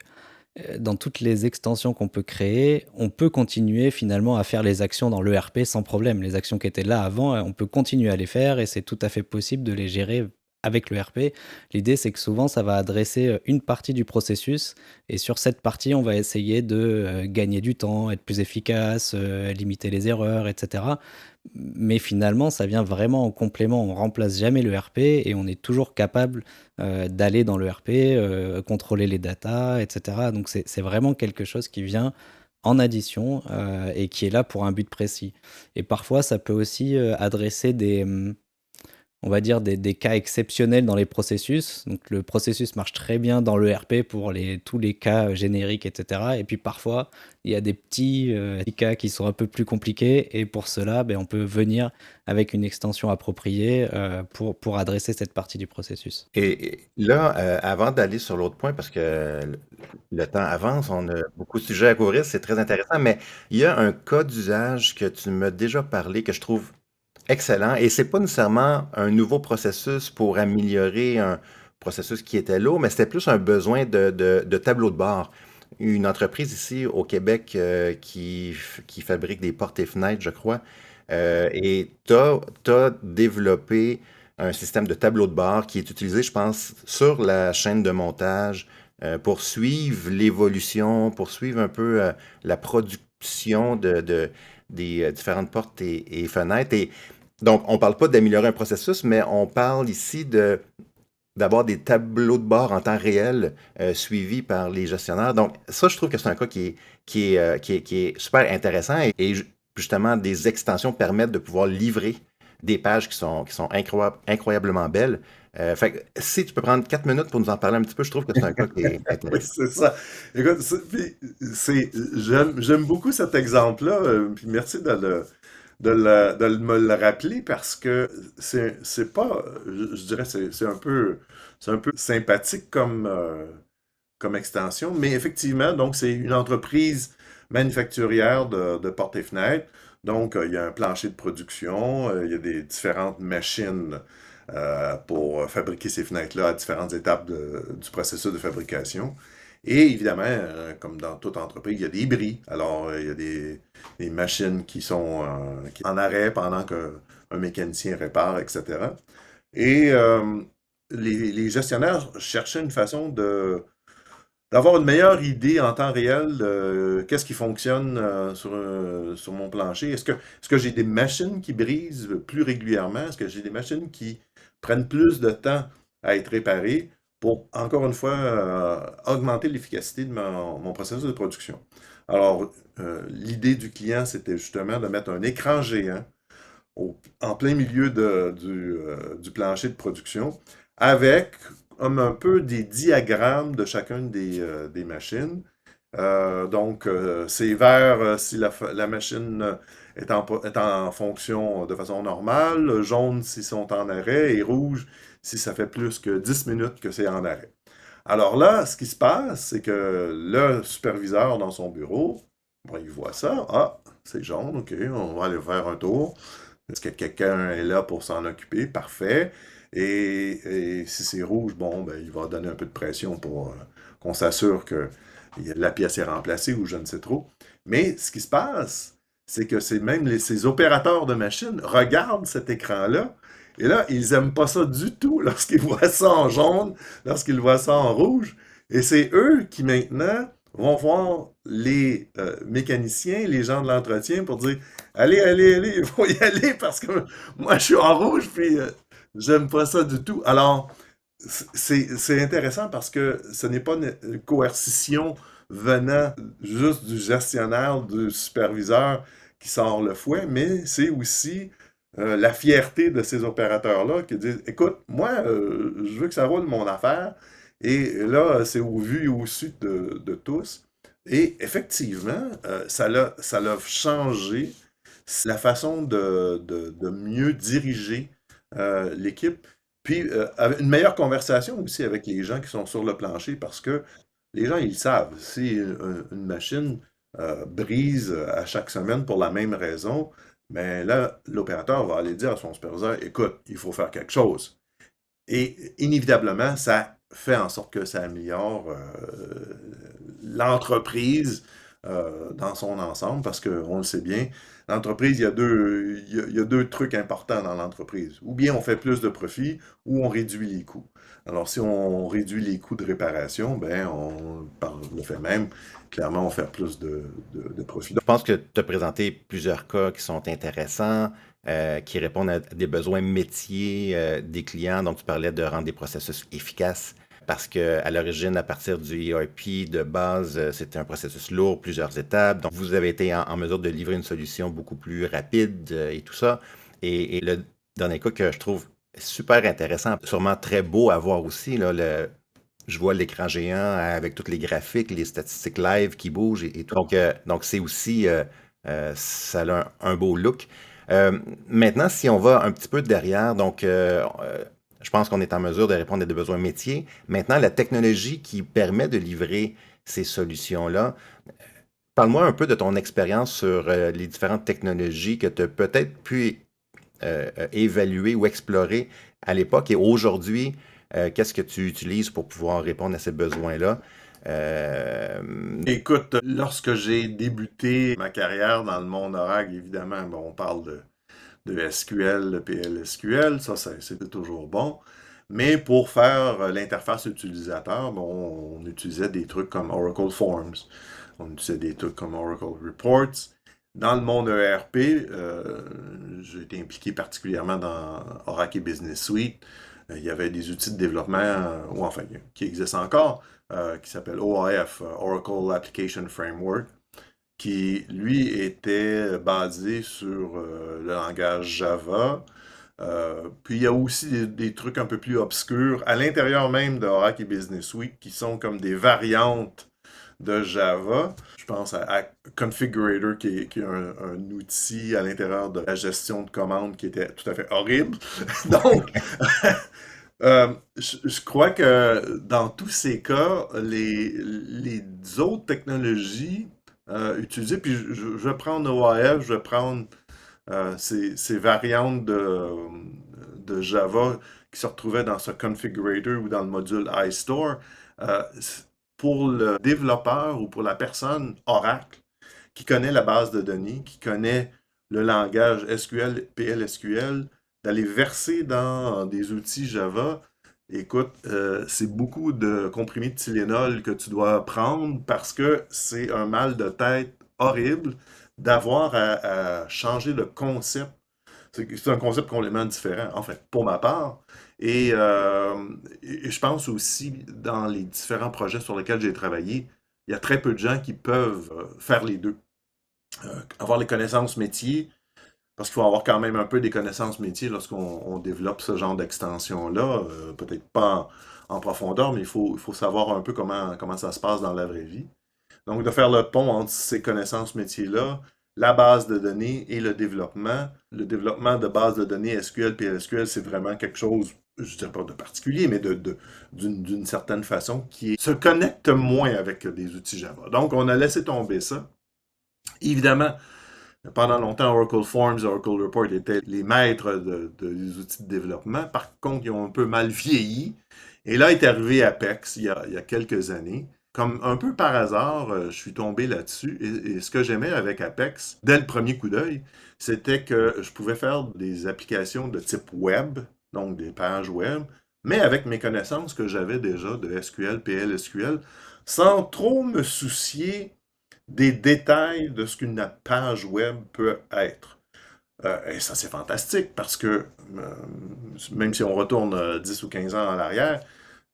dans toutes les extensions qu'on peut créer, on peut continuer finalement à faire les actions dans l'ERP sans problème. Les actions qui étaient là avant, on peut continuer à les faire et c'est tout à fait possible de les gérer avec l'ERP. L'idée, c'est que souvent, ça va adresser une partie du processus et sur cette partie, on va essayer de gagner du temps, être plus efficace, limiter les erreurs, etc. Mais finalement, ça vient vraiment en complément. On remplace jamais le RP et on est toujours capable d'aller dans le RP, contrôler les datas, etc. Donc c'est vraiment quelque chose qui vient en addition et qui est là pour un but précis. Et parfois, ça peut aussi adresser on va dire des cas exceptionnels dans les processus. Donc le processus marche très bien dans le RP pour tous les cas génériques, etc. Et puis parfois, il y a des petits cas qui sont un peu plus compliqués. Et pour cela, on peut venir avec une extension appropriée pour adresser cette partie du processus. Et là, avant d'aller sur l'autre point, parce que le temps avance, on a beaucoup de sujets à couvrir, c'est très intéressant, mais il y a un cas d'usage que tu m'as déjà parlé que je trouve excellent. Et c'est pas nécessairement un nouveau processus pour améliorer un processus qui était lourd, mais c'était plus un besoin de tableau de bord. Une entreprise ici au Québec qui fabrique des portes et fenêtres, je crois, et tu as développé un système de tableau de bord qui est utilisé, je pense, sur la chaîne de montage pour suivre l'évolution, pour suivre un peu la production des différentes portes et fenêtres. Et donc, on ne parle pas d'améliorer un processus, mais on parle ici d'avoir des tableaux de bord en temps réel suivis par les gestionnaires. Donc, ça, je trouve que c'est un cas qui est super intéressant et justement, des extensions permettent de pouvoir livrer des pages qui sont incroyablement belles. Fait que si tu peux prendre 4 minutes pour nous en parler un petit peu, je trouve que c'est un cas qui est Oui, intéressant. c'est ça. Écoute, j'aime beaucoup cet exemple-là, puis merci de me le rappeler parce que c'est pas, je dirais, c'est un peu sympathique comme extension, mais effectivement, donc c'est une entreprise manufacturière de portes et fenêtres. Donc, il y a un plancher de production, il y a des différentes machines pour fabriquer ces fenêtres-là à différentes étapes du processus de fabrication. Et évidemment, comme dans toute entreprise, il y a des bris. Alors, il y a des machines qui sont en arrêt pendant qu'un mécanicien répare, etc. Et les gestionnaires cherchaient une façon d'avoir une meilleure idée en temps réel de qu'est-ce qui fonctionne sur mon plancher. Est-ce que j'ai des machines qui brisent plus régulièrement? Est-ce que j'ai des machines qui prennent plus de temps à être réparées pour, encore une fois, augmenter l'efficacité de mon processus de production? Alors, l'idée du client, c'était justement de mettre un écran géant en plein milieu du plancher de production avec comme un peu des diagrammes de chacune des machines. Donc, c'est vert si la machine est en fonction de façon normale, jaune s'ils sont en arrêt et rouge si ça fait plus que 10 minutes que c'est en arrêt. Alors là, ce qui se passe, c'est que le superviseur dans son bureau, il voit ça. Ah, c'est jaune, ok, on va aller faire un tour. Est-ce que quelqu'un est là pour s'en occuper? Parfait. Et si c'est rouge, bon, il va donner un peu de pression pour qu'on s'assure que la pièce est remplacée ou je ne sais trop. Mais ce qui se passe, c'est que ces opérateurs de machines regardent cet écran-là et là, ils n'aiment pas ça du tout lorsqu'ils voient ça en jaune, lorsqu'ils voient ça en rouge. Et c'est eux qui maintenant vont voir les mécaniciens, les gens de l'entretien pour dire allez, allez, allez, il faut y aller parce que moi je suis en rouge puis j'aime pas ça du tout. Alors, c'est intéressant parce que ce n'est pas une coercition venant juste du gestionnaire, du superviseur qui sort le fouet, mais c'est aussi la fierté de ces opérateurs-là qui disent, écoute, moi, je veux que ça roule mon affaire, et là, c'est au vu et au su de tous. Et effectivement, ça l'a changé la façon de mieux diriger l'équipe. Puis, avec une meilleure conversation aussi avec les gens qui sont sur le plancher, parce que les gens, ils savent, si une machine brise à chaque semaine pour la même raison, mais là, l'opérateur va aller dire à son superviseur, écoute, il faut faire quelque chose. Et inévitablement, ça fait en sorte que ça améliore l'entreprise dans son ensemble, parce qu'on le sait bien, l'entreprise, il y a deux trucs importants dans l'entreprise. Ou bien on fait plus de profit, ou on réduit les coûts. Alors, si on réduit les coûts de réparation, ben, par le fait même, clairement, on fait plus de profit. Je pense que tu as présenté plusieurs cas qui sont intéressants, qui répondent à des besoins métiers des clients. Donc, tu parlais de rendre des processus efficaces parce qu'à l'origine, à partir du ERP de base, c'était un processus lourd, plusieurs étapes. Donc, vous avez été en mesure de livrer une solution beaucoup plus rapide et tout ça. Et le dernier cas que je trouve super intéressant, sûrement très beau à voir aussi, là, je vois l'écran géant avec tous les graphiques, les statistiques live qui bougent et tout. Donc c'est aussi, ça a un beau look. Maintenant, si on va un petit peu derrière, donc je pense qu'on est en mesure de répondre à des besoins métiers. Maintenant, la technologie qui permet de livrer ces solutions-là, parle-moi un peu de ton expérience sur les différentes technologies que tu as peut-être pu évaluer ou explorer à l'époque et aujourd'hui, qu'est-ce que tu utilises pour pouvoir répondre à ces besoins-là? Euh, Écoute, lorsque j'ai débuté ma carrière dans le monde Oracle, évidemment, bon, on parle de SQL, de PLSQL, c'était toujours bon. Mais pour faire l'interface utilisateur, bon, on utilisait des trucs comme Oracle Forms, on utilisait des trucs comme Oracle Reports. Dans le monde ERP, j'ai été impliqué particulièrement dans Oracle Business Suite. Il y avait des outils de développement, ou enfin, qui existent encore, qui s'appellent OAF, Oracle Application Framework, qui, lui, était basé sur le langage Java. Puis il y a aussi des trucs un peu plus obscurs à l'intérieur même de Oracle Business Suite qui sont comme des variantes de Java. Je pense à Configurator qui est un outil à l'intérieur de la gestion de commandes qui était tout à fait horrible. Donc, je crois que dans tous ces cas, les autres technologies utilisées, puis je vais prendre OAF, je vais prendre ces variantes de Java qui se retrouvaient dans ce configurator ou dans le module iStore, euh, pour le développeur ou pour la personne Oracle qui connaît la base de données, qui connaît le langage SQL, PLSQL, d'aller verser dans des outils Java, écoute, c'est beaucoup de comprimés de Tylenol que tu dois prendre parce que c'est un mal de tête horrible d'avoir à changer le concept. C'est un concept complètement différent, en fait, pour ma part. Et je pense aussi, dans les différents projets sur lesquels j'ai travaillé, il y a très peu de gens qui peuvent faire les deux. Avoir les connaissances métiers, parce qu'il faut avoir quand même un peu des connaissances métiers lorsqu'on développe ce genre d'extension-là. Peut-être pas en profondeur, mais il faut savoir un peu comment ça se passe dans la vraie vie. Donc, de faire le pont entre ces connaissances métiers-là, la base de données et le développement. Le développement de base de données SQL, PLSQL, c'est vraiment quelque chose, je ne dirais pas de particulier, mais d'une certaine façon, se connecte moins avec des outils Java. Donc, on a laissé tomber ça. Évidemment, pendant longtemps, Oracle Forms, Oracle Report étaient les maîtres des outils de développement. Par contre, ils ont un peu mal vieilli. Et là est arrivé Apex il y a quelques années. Comme un peu par hasard, je suis tombé là-dessus. Et ce que j'aimais avec Apex, dès le premier coup d'œil, c'était que je pouvais faire des applications de type web, donc des pages web, mais avec mes connaissances que j'avais déjà de SQL, PLSQL, sans trop me soucier des détails de ce qu'une page web peut être. Et ça, c'est fantastique parce que même si on retourne 10 ou 15 ans en arrière,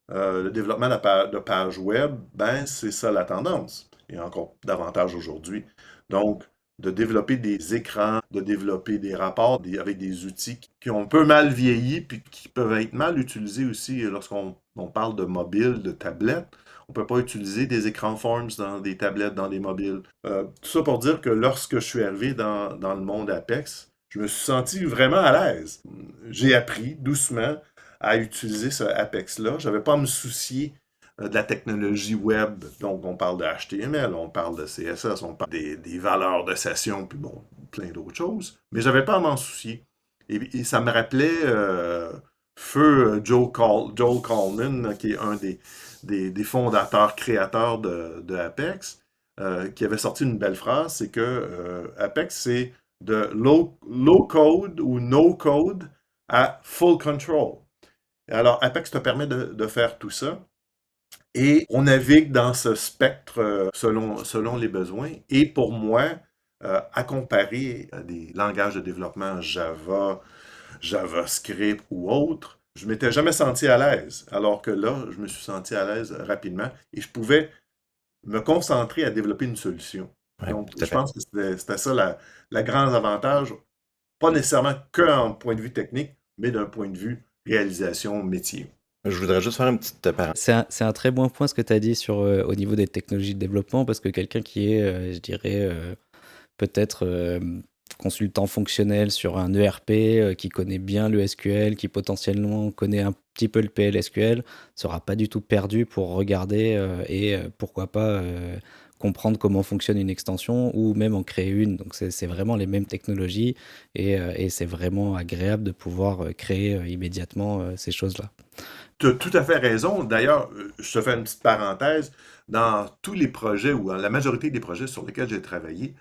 le développement de pages web, ben, c'est ça la tendance. Et encore davantage aujourd'hui. Donc, de développer des écrans, de développer des rapports avec des outils qui ont un peu mal vieilli, puis qui peuvent être mal utilisés aussi lorsqu'on parle de mobile, de tablette. On ne peut pas utiliser des écrans Forms dans des tablettes, dans des mobiles. Tout ça pour dire que lorsque je suis arrivé dans le monde Apex, je me suis senti vraiment à l'aise. J'ai appris doucement à utiliser ce Apex-là. Je n'avais pas à me soucier de la technologie web. Donc, on parle de HTML, on parle de CSS, on parle des valeurs de session, puis bon, plein d'autres choses. Mais je n'avais pas à m'en soucier. Et ça me rappelait feu Joel Coleman, qui est un des fondateurs, créateurs de Apex, qui avait sorti une belle phrase, c'est que Apex, c'est de low code ou no code à full control. Alors, Apex te permet de faire tout ça. Et on navigue dans ce spectre selon les besoins. Et pour moi, à comparer à des langages de développement Java, JavaScript ou autres, je ne m'étais jamais senti à l'aise. Alors que là, je me suis senti à l'aise rapidement et je pouvais me concentrer à développer une solution. Ouais, Donc, tout à je fait. pense que c'était ça la grand avantage, pas nécessairement qu'un point de vue technique, mais d'un point de vue réalisation métier. Je voudrais juste faire une petite parenthèse. C'est un très bon point ce que tu as dit au niveau des technologies de développement, parce que quelqu'un qui est, je dirais, peut-être consultant fonctionnel sur un ERP, qui connaît bien le SQL, qui potentiellement connaît un petit peu le PLSQL, sera pas du tout perdu pour regarder et pourquoi pas comprendre comment fonctionne une extension ou même en créer une. Donc c'est vraiment les mêmes technologies et c'est vraiment agréable de pouvoir créer immédiatement ces choses-là. Tu as tout à fait raison. D'ailleurs, je te fais une petite parenthèse. Dans tous les projets, ou dans la majorité des projets sur lesquels j'ai travaillé,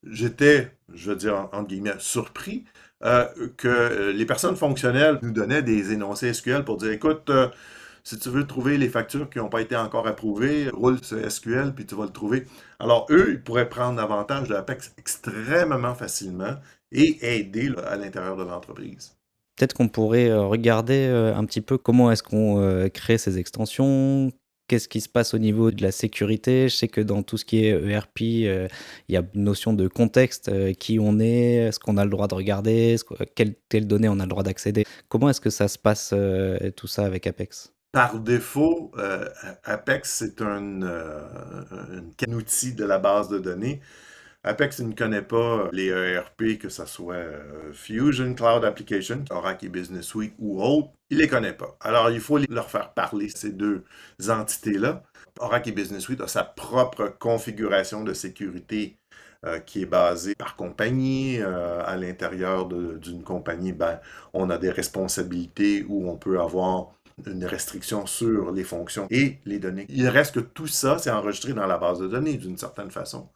j'étais, je veux dire, entre guillemets, surpris que les personnes fonctionnelles nous donnaient des énoncés SQL pour dire, écoute, si tu veux trouver les factures qui n'ont pas été encore approuvées, roule ce SQL, puis tu vas le trouver. Alors, eux, ils pourraient prendre avantage de Apex extrêmement facilement et aider là, à l'intérieur de l'entreprise. Peut-être qu'on pourrait regarder un petit peu comment est-ce qu'on crée ces extensions, qu'est-ce qui se passe au niveau de la sécurité. Je sais que dans tout ce qui est ERP, il y a une notion de contexte, qui on est, ce qu'on a le droit de regarder, quelles données on a le droit d'accéder. Comment est-ce que ça se passe tout ça avec Apex? Par défaut, Apex, c'est un outil de la base de données. Apex ne connaît pas les ERP, que ce soit Fusion Cloud Application, Oracle Business Suite ou autre. Il ne les connaît pas. Alors, il faut leur faire parler ces deux entités-là. Oracle Business Suite a sa propre configuration de sécurité qui est basée par compagnie. À l'intérieur d'une compagnie, ben, on a des responsabilités où on peut avoir une restriction sur les fonctions et les données. Il reste que tout ça, c'est enregistré dans la base de données d'une certaine façon.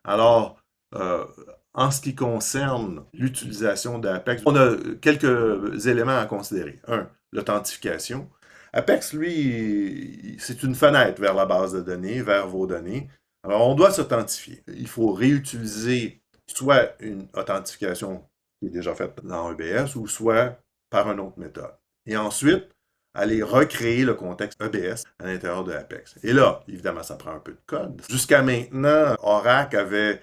Alors, euh, en ce qui concerne l'utilisation d'Apex, on a quelques éléments à considérer. Un, l'authentification. Apex, lui, c'est une fenêtre vers la base de données, vers vos données. Alors, on doit s'authentifier. Il faut réutiliser soit une authentification qui est déjà faite dans EBS ou soit par une autre méthode. Et ensuite, aller recréer le contexte EBS à l'intérieur de Apex. Et là, évidemment, ça prend un peu de code. Jusqu'à maintenant, Oracle avait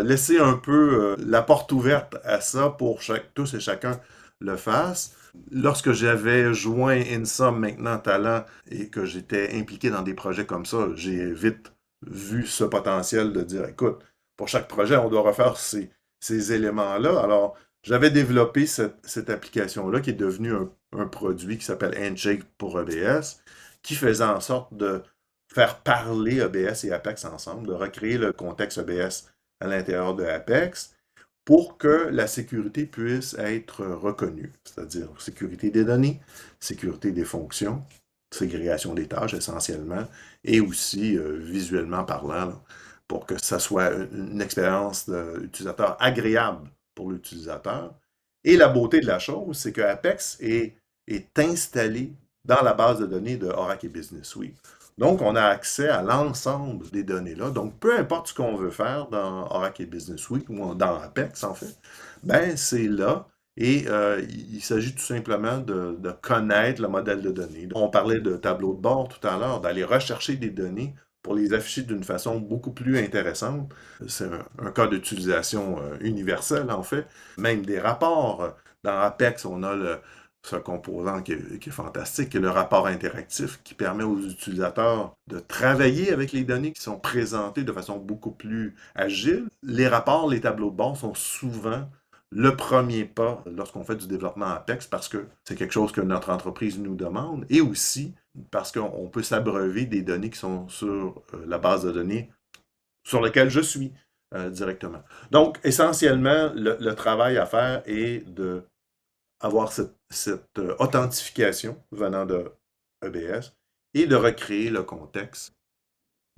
laissé un peu la porte ouverte à ça pour que tous et chacun le fassent. Lorsque j'avais joint InSum, maintenant Talent, et que j'étais impliqué dans des projets comme ça, j'ai vite vu ce potentiel de dire, écoute, pour chaque projet, on doit refaire ces éléments-là. Alors, j'avais développé cette application-là qui est devenue un produit qui s'appelle Handshake pour EBS, qui faisait en sorte de faire parler EBS et Apex ensemble, de recréer le contexte EBS à l'intérieur de Apex pour que la sécurité puisse être reconnue, c'est-à-dire sécurité des données, sécurité des fonctions, ségrégation des tâches essentiellement, et aussi visuellement parlant, là, pour que ça soit une expérience d'utilisateur agréable pour l'utilisateur. Et la beauté de la chose, c'est que Apex est installé dans la base de données de Oracle Business Suite. Donc, on a accès à l'ensemble des données-là. Donc, peu importe ce qu'on veut faire dans Oracle Business Suite ou dans Apex, en fait, ben c'est là. Et il s'agit tout simplement de connaître le modèle de données. On parlait de tableau de bord tout à l'heure, d'aller rechercher des données pour les afficher d'une façon beaucoup plus intéressante. C'est un cas d'utilisation universel, en fait. Même des rapports. Dans Apex, on a ce composant qui est fantastique, qui est le rapport interactif, qui permet aux utilisateurs de travailler avec les données qui sont présentées de façon beaucoup plus agile. Les rapports, les tableaux de bord sont souvent le premier pas lorsqu'on fait du développement Apex parce que c'est quelque chose que notre entreprise nous demande et aussi parce qu'on peut s'abreuver des données qui sont sur la base de données sur laquelle je suis directement. Donc, essentiellement, le travail à faire est de avoir cette authentification venant de EBS et de recréer le contexte.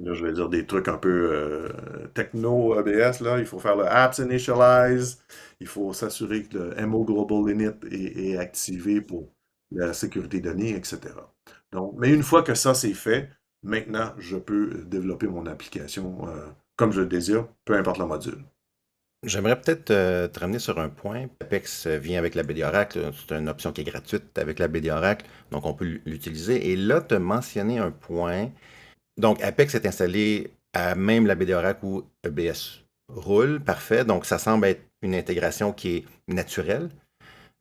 Là, je vais dire des trucs un peu techno EBS. Là. Il faut faire le apps initialize. Il faut s'assurer que le MO Global Init est activé pour la sécurité des données, etc. Donc, mais une fois que ça c'est fait, maintenant, je peux développer mon application comme je le désire, peu importe le module. J'aimerais peut-être te ramener sur un point. Apex vient avec la BD Oracle. C'est une option qui est gratuite avec la BD Oracle, donc on peut l'utiliser. Et là, tu as mentionné un point. Donc, Apex est installé à même la BD Oracle où EBS roule. Parfait. Donc, ça semble être une intégration qui est naturelle.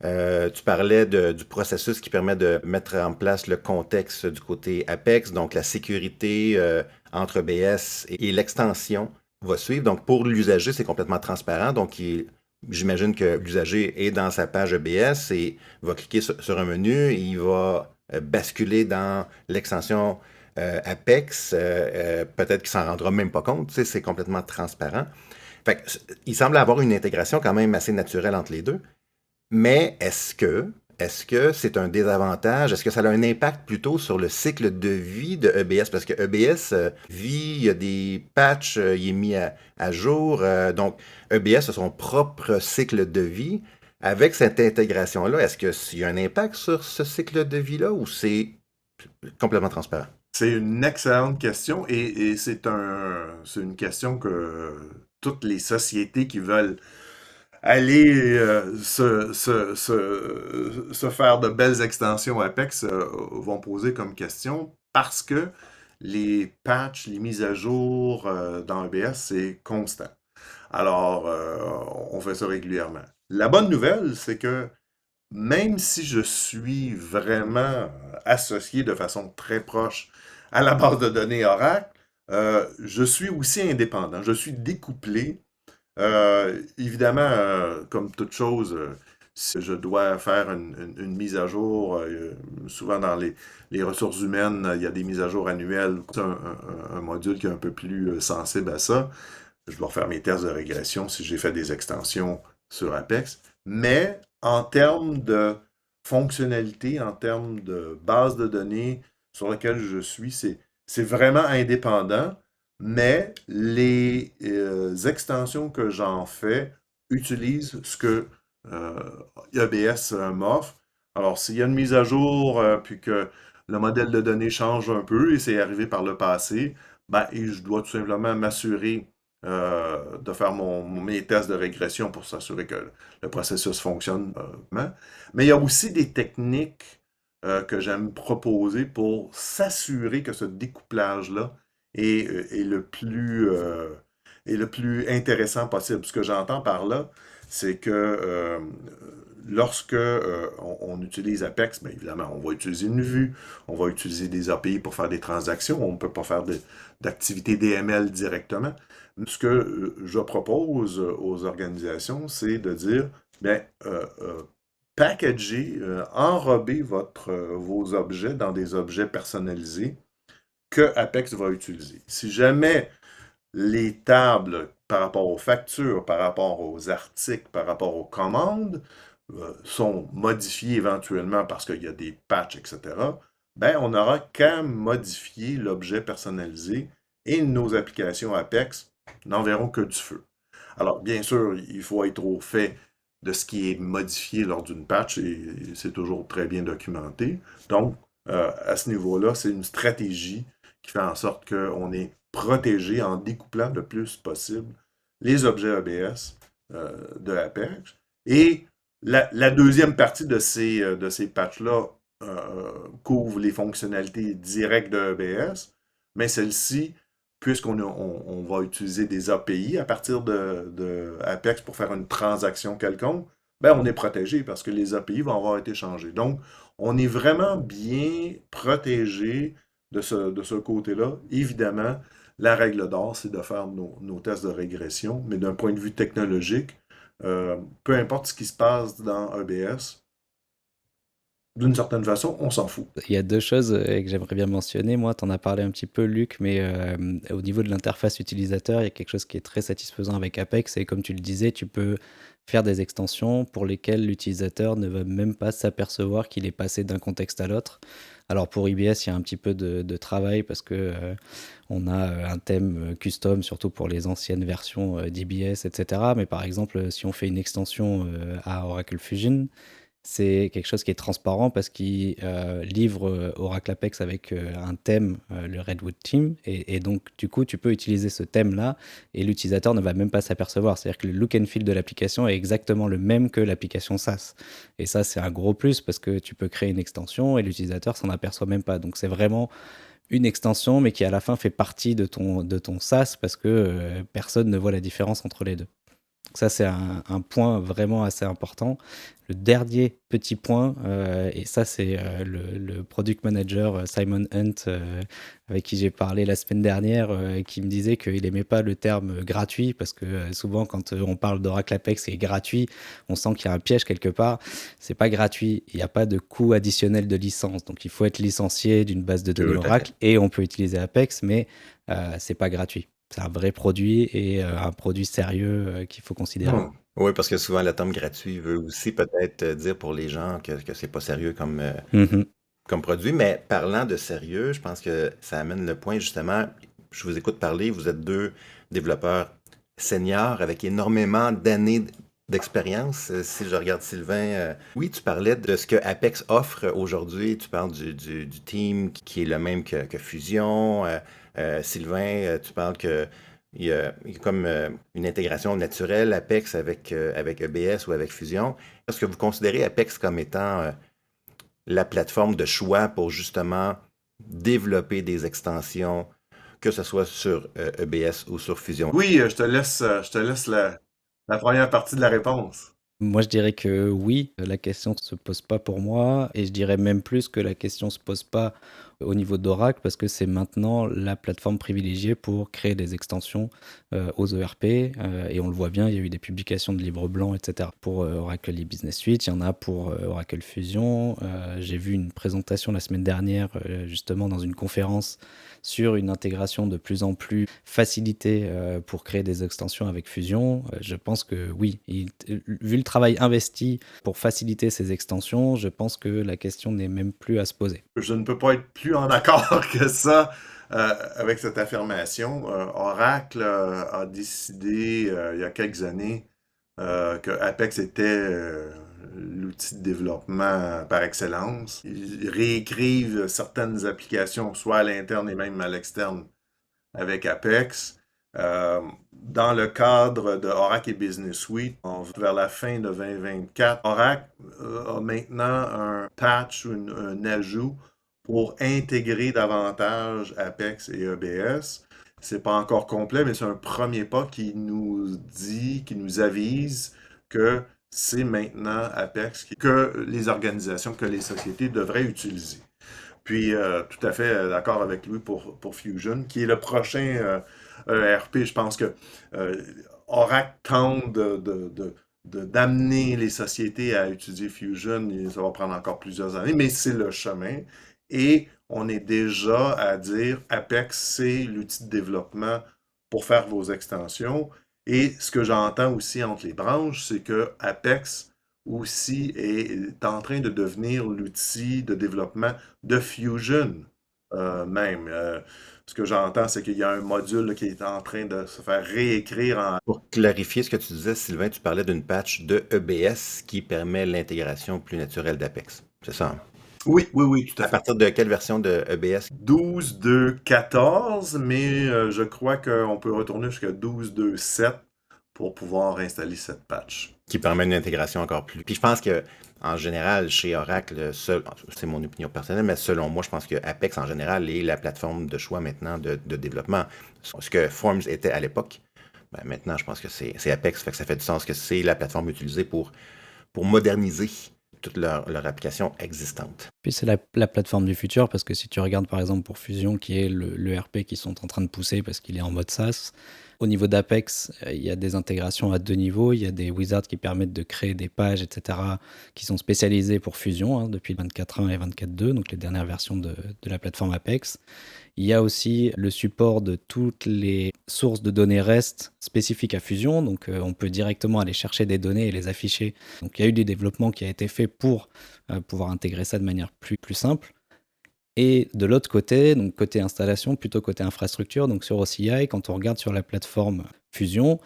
Tu parlais du processus qui permet de mettre en place le contexte du côté Apex, donc la sécurité entre EBS et l'extension va suivre. Donc, pour l'usager, c'est complètement transparent. Donc, j'imagine que l'usager est dans sa page EBS et va cliquer sur un menu et il va basculer dans l'extension Apex. Peut-être qu'il s'en rendra même pas compte. Tu sais, c'est complètement transparent. Fait que, il semble avoir une intégration quand même assez naturelle entre les deux. Mais est-ce que c'est un désavantage? Est-ce que ça a un impact plutôt sur le cycle de vie de EBS? Parce que EBS vit, il y a des patchs, il est mis à jour. Donc, EBS a son propre cycle de vie. Avec cette intégration-là, est-ce qu'il y a un impact sur ce cycle de vie-là ou c'est complètement transparent? C'est une excellente question et c'est une question que toutes les sociétés qui veulent aller se faire de belles extensions Apex vont poser comme question parce que les patchs, les mises à jour dans EBS, c'est constant. Alors, on fait ça régulièrement. La bonne nouvelle, c'est que même si je suis vraiment associé de façon très proche à la base de données Oracle, je suis aussi indépendant. Je suis découplé. Évidemment, comme toute chose, si je dois faire une mise à jour, souvent dans les ressources humaines, il y a des mises à jour annuelles. C'est un module qui est un peu plus sensible à ça. Je dois faire mes tests de régression si j'ai fait des extensions sur Apex. Mais en termes de fonctionnalité, en termes de base de données sur laquelle je suis, c'est vraiment indépendant, mais les extensions que j'en fais utilisent ce que EBS m'offre. Alors, s'il y a une mise à jour, puis que le modèle de données change un peu, et c'est arrivé par le passé, ben, et je dois tout simplement m'assurer de faire mes tests de régression pour s'assurer que le processus fonctionne. Mais il y a aussi des techniques que j'aime proposer pour s'assurer que ce découplage-là est le plus intéressant possible. Ce que j'entends par là, c'est que lorsque on utilise Apex, bien évidemment, on va utiliser une vue, on va utiliser des API pour faire des transactions, on ne peut pas faire d'activité DML directement. Ce que je propose aux organisations, c'est de dire, bien, packager, enrober vos objets dans des objets personnalisés que Apex va utiliser. Si jamais les tables par rapport aux factures, par rapport aux articles, par rapport aux commandes sont modifiées éventuellement parce qu'il y a des patchs, etc., ben, on n'aura qu'à modifier l'objet personnalisé et nos applications Apex n'enverront que du feu. Alors, bien sûr, il faut être au fait de ce qui est modifié lors d'une patch et c'est toujours très bien documenté. Donc, à ce niveau-là, c'est une stratégie qui fait en sorte qu'on est protégé en découplant le plus possible les objets EBS de Apex. Et la deuxième partie de ces patchs-là couvre les fonctionnalités directes de EBS, mais celle-ci puisqu'on va utiliser des API à partir de Apex pour faire une transaction quelconque, ben on est protégé parce que les API vont avoir été changées. Donc, on est vraiment bien protégé de ce côté-là. Évidemment, la règle d'or, c'est de faire nos tests de régression, mais d'un point de vue technologique, peu importe ce qui se passe dans EBS, d'une certaine façon, on s'en fout. Il y a deux choses que j'aimerais bien mentionner. Moi, tu en as parlé un petit peu, Luc, mais au niveau de l'interface utilisateur, il y a quelque chose qui est très satisfaisant avec Apex. Et comme tu le disais, tu peux faire des extensions pour lesquelles l'utilisateur ne va même pas s'apercevoir qu'il est passé d'un contexte à l'autre. Alors pour IBS, il y a un petit peu de travail parce que on a un thème custom, surtout pour les anciennes versions d'IBS, etc. Mais par exemple, si on fait une extension à Oracle Fusion, c'est quelque chose qui est transparent parce qu'il livre Oracle Apex avec un thème, le Redwood Theme, et donc du coup tu peux utiliser ce thème-là et l'utilisateur ne va même pas s'apercevoir. C'est-à-dire que le look and feel de l'application est exactement le même que l'application SaaS. Et ça c'est un gros plus parce que tu peux créer une extension et l'utilisateur s'en aperçoit même pas. Donc c'est vraiment une extension mais qui à la fin fait partie de ton SaaS parce que personne ne voit la différence entre les deux. Ça, c'est un point vraiment assez important. Le dernier petit point, et ça, c'est le product manager Simon Hunt, avec qui j'ai parlé la semaine dernière, qui me disait qu'il n'aimait pas le terme gratuit, parce que souvent, quand on parle d'Oracle Apex et gratuit, on sent qu'il y a un piège quelque part. C'est pas gratuit, il n'y a pas de coût additionnel de licence. Donc, il faut être licencié d'une base de données Tout à fait. Oracle, et on peut utiliser Apex, mais c'est pas gratuit. C'est un vrai produit et un produit sérieux qu'il faut considérer. Oui, parce que souvent le terme gratuit veut aussi peut-être dire pour les gens que c'est pas sérieux Mhm. comme produit. Mais parlant de sérieux, je pense que ça amène le point justement. Je vous écoute parler, vous êtes deux développeurs seniors avec énormément d'années d'expérience. Si je regarde Sylvain, oui, tu parlais de ce que Apex offre aujourd'hui. Tu parles du team qui est le même que Fusion. Sylvain, tu parles que il y a comme une intégration naturelle Apex avec EBS ou avec Fusion. Est-ce que vous considérez Apex comme étant la plateforme de choix pour justement développer des extensions, que ce soit sur EBS ou sur Fusion? Oui, je te laisse la première partie de la réponse. Moi, je dirais que oui, la question ne se pose pas pour moi, et je dirais même plus que la question ne se pose pas au niveau d'Oracle, parce que c'est maintenant la plateforme privilégiée pour créer des extensions aux ERP, et on le voit bien, il y a eu des publications de livres blancs, etc. Pour Oracle e-Business Suite, il y en a pour Oracle Fusion. J'ai vu une présentation la semaine dernière, justement dans une conférence, sur une intégration de plus en plus facilitée pour créer des extensions avec Fusion. Je pense que oui, vu le travail investi pour faciliter ces extensions, je pense que la question n'est même plus à se poser. Je ne peux pas être plus en accord que ça avec cette affirmation. Oracle a décidé il y a quelques années que Apex était l'outil de développement par excellence. Ils réécrivent certaines applications, soit à l'interne et même à l'externe, avec Apex. Dans le cadre de Oracle et Business Suite, vers la fin de 2024, Oracle a maintenant un patch ou un ajout pour intégrer davantage Apex et EBS. C'est pas encore complet, mais c'est un premier pas qui nous dit, qui nous avise que c'est maintenant Apex que les organisations, que les sociétés devraient utiliser. Puis, tout à fait d'accord avec lui pour Fusion, qui est le prochain ERP. Je pense que Oracle tente d'amener les sociétés à utiliser Fusion. Et ça va prendre encore plusieurs années, mais c'est le chemin. Et on est déjà à dire Apex, c'est l'outil de développement pour faire vos extensions. Et ce que j'entends aussi entre les branches, c'est que Apex aussi est en train de devenir l'outil de développement de Fusion même. Ce que j'entends, c'est qu'il y a un module là, qui est en train de se faire réécrire en... Pour clarifier ce que tu disais, Sylvain, tu parlais d'une patch de EBS qui permet l'intégration plus naturelle d'Apex. C'est ça? Oui, tout à À fait. partir de quelle version de EBS? 12.2.14, mais je crois qu'on peut retourner jusqu'à 12.2.7 pour pouvoir installer cette patch. Qui permet une intégration encore plus. Puis je pense que en général, chez Oracle, c'est mon opinion personnelle, mais selon moi, je pense que Apex, en général, est la plateforme de choix maintenant de développement. Ce que Forms était à l'époque, ben, maintenant, je pense que c'est Apex, fait que ça fait du sens que c'est la plateforme utilisée pour moderniser toute leur application existante. Puis c'est la plateforme du futur, parce que si tu regardes par exemple pour Fusion, qui est le RP qu'ils sont en train de pousser parce qu'il est en mode SaaS, au niveau d'Apex, il y a des intégrations à 2 niveaux. Il y a des wizards qui permettent de créer des pages, etc., qui sont spécialisés pour Fusion, hein, depuis 24.1 et 24.2, donc les dernières versions de la plateforme Apex. Il y a aussi le support de toutes les sources de données REST spécifiques à Fusion, donc on peut directement aller chercher des données et les afficher. Donc il y a eu des développements qui ont été faits pour pouvoir intégrer ça de manière plus simple. Et de l'autre côté, donc côté installation, plutôt côté infrastructure, donc sur OCI, quand on regarde sur la plateforme Fusion,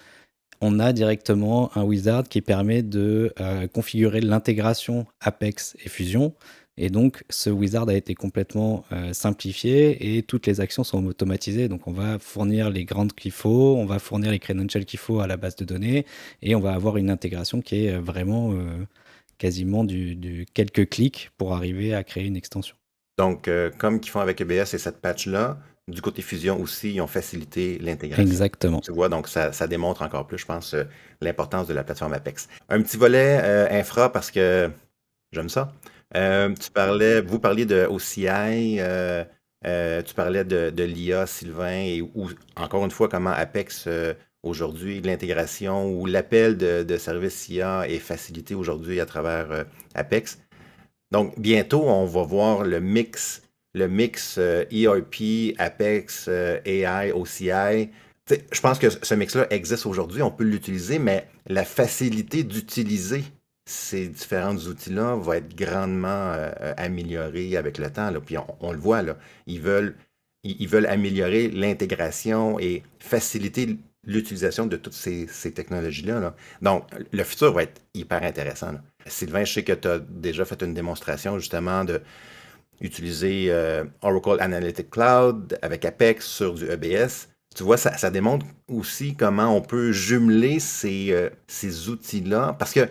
on a directement un wizard qui permet de configurer l'intégration Apex et Fusion. Et donc, ce wizard a été complètement simplifié et toutes les actions sont automatisées. Donc, on va fournir les grandes qu'il faut, on va fournir les credentials qu'il faut à la base de données et on va avoir une intégration qui est vraiment quasiment du quelques clics pour arriver à créer une extension. Donc, comme qu'ils font avec EBS et cette patch-là, du côté Fusion aussi, ils ont facilité l'intégration. Exactement. Tu vois, donc ça démontre encore plus, je pense, l'importance de la plateforme Apex. Un petit volet infra parce que j'aime ça. Vous parliez de OCI, tu parlais de l'IA, Sylvain, et encore une fois, comment Apex aujourd'hui, l'intégration ou l'appel de services IA est facilité aujourd'hui à travers Apex. Donc, bientôt, on va voir le mix ERP, Apex, AI, OCI. T'sais, je pense que ce mix-là existe aujourd'hui, on peut l'utiliser, mais la facilité d'utiliser ces différents outils-là va être grandement améliorée avec le temps, là. Puis on le voit, là, ils veulent améliorer l'intégration et faciliter l'utilisation de toutes ces technologies-là, là. Donc, le futur va être hyper intéressant, là. Sylvain, je sais que tu as déjà fait une démonstration justement de utiliser Oracle Analytics Cloud avec Apex sur du EBS. Tu vois, ça démontre aussi comment on peut jumeler ces outils-là. Parce que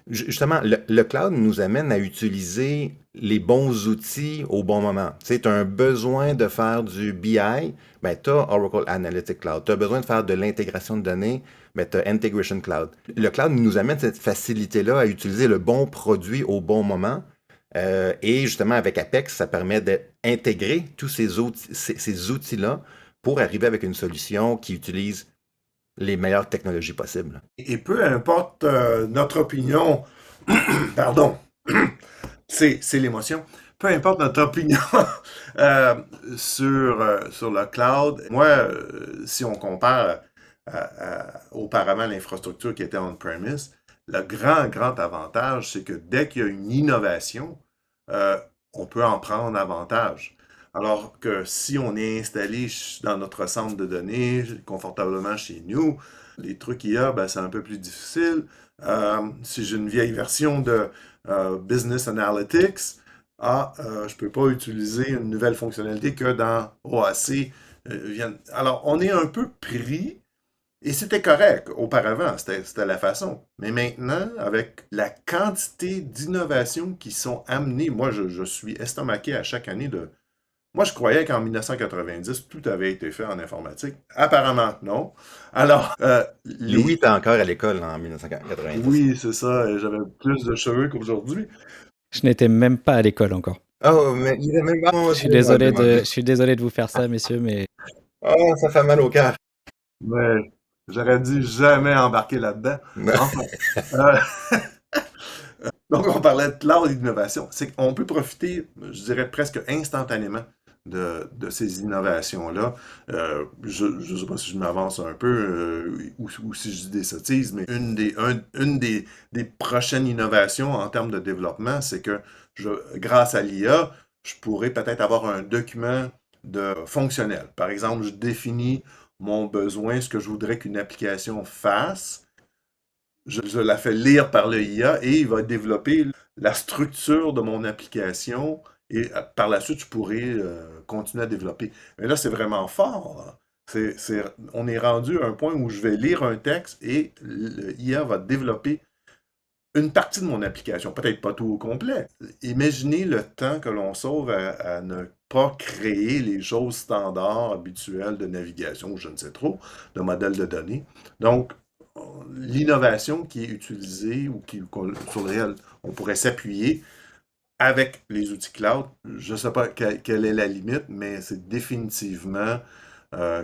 justement, le cloud nous amène à utiliser les bons outils au bon moment. Tu sais, tu as un besoin de faire du BI, ben, tu as Oracle Analytics Cloud. Tu as besoin de faire de l'intégration de données, ben, tu as Integration Cloud. Le cloud nous amène cette facilité-là à utiliser le bon produit au bon moment. Et justement, avec Apex, ça permet d'intégrer tous ces outils-là pour arriver avec une solution qui utilise les meilleures technologies possibles. Et peu importe notre opinion, pardon, c'est l'émotion. Peu importe notre opinion sur le cloud, moi, si on compare auparavant l'infrastructure qui était on-premise, le grand avantage, c'est que dès qu'il y a une innovation, on peut en prendre avantage. Alors que si on est installé dans notre centre de données, confortablement chez nous, les trucs IA, ben, c'est un peu plus difficile. Si j'ai une vieille version de Business Analytics, je peux pas utiliser une nouvelle fonctionnalité que dans OAC. Alors, on est un peu pris, et c'était correct auparavant, c'était la façon. Mais maintenant, avec la quantité d'innovations qui sont amenées, moi, je suis estomaqué à chaque année de... Moi, je croyais qu'en 1990, tout avait été fait en informatique. Apparemment, non. Alors, Louis était encore à l'école en 1990. Oui, c'est ça. J'avais plus de cheveux qu'aujourd'hui. Je n'étais même pas à l'école encore. Oh, mais il est même pas... Je suis désolé de vous faire ça, messieurs, mais... Oh, ça fait mal au cœur. Mais j'aurais dû jamais embarquer là-dedans. Enfin, donc, on parlait de cloud et d'innovation. C'est qu'on peut profiter, je dirais, presque instantanément de ces innovations-là. Je ne sais pas si je m'avance un peu ou si je dis des sottises, mais une des prochaines innovations en termes de développement, c'est que grâce à l'IA, je pourrais peut-être avoir un document fonctionnel. Par exemple, je définis mon besoin, ce que je voudrais qu'une application fasse. Je la fais lire par le IA et il va développer la structure de mon application et par la suite, je pourrais continuer à développer. Mais là, c'est vraiment fort, là. On est rendu à un point où je vais lire un texte et l'IA va développer une partie de mon application, peut-être pas tout au complet. Imaginez le temps que l'on sauve à ne pas créer les choses standards habituelles de navigation, ou je ne sais trop, de modèles de données. Donc, l'innovation qui est utilisée ou sur laquelle on pourrait s'appuyer avec les outils cloud, je ne sais pas quelle est la limite, mais c'est définitivement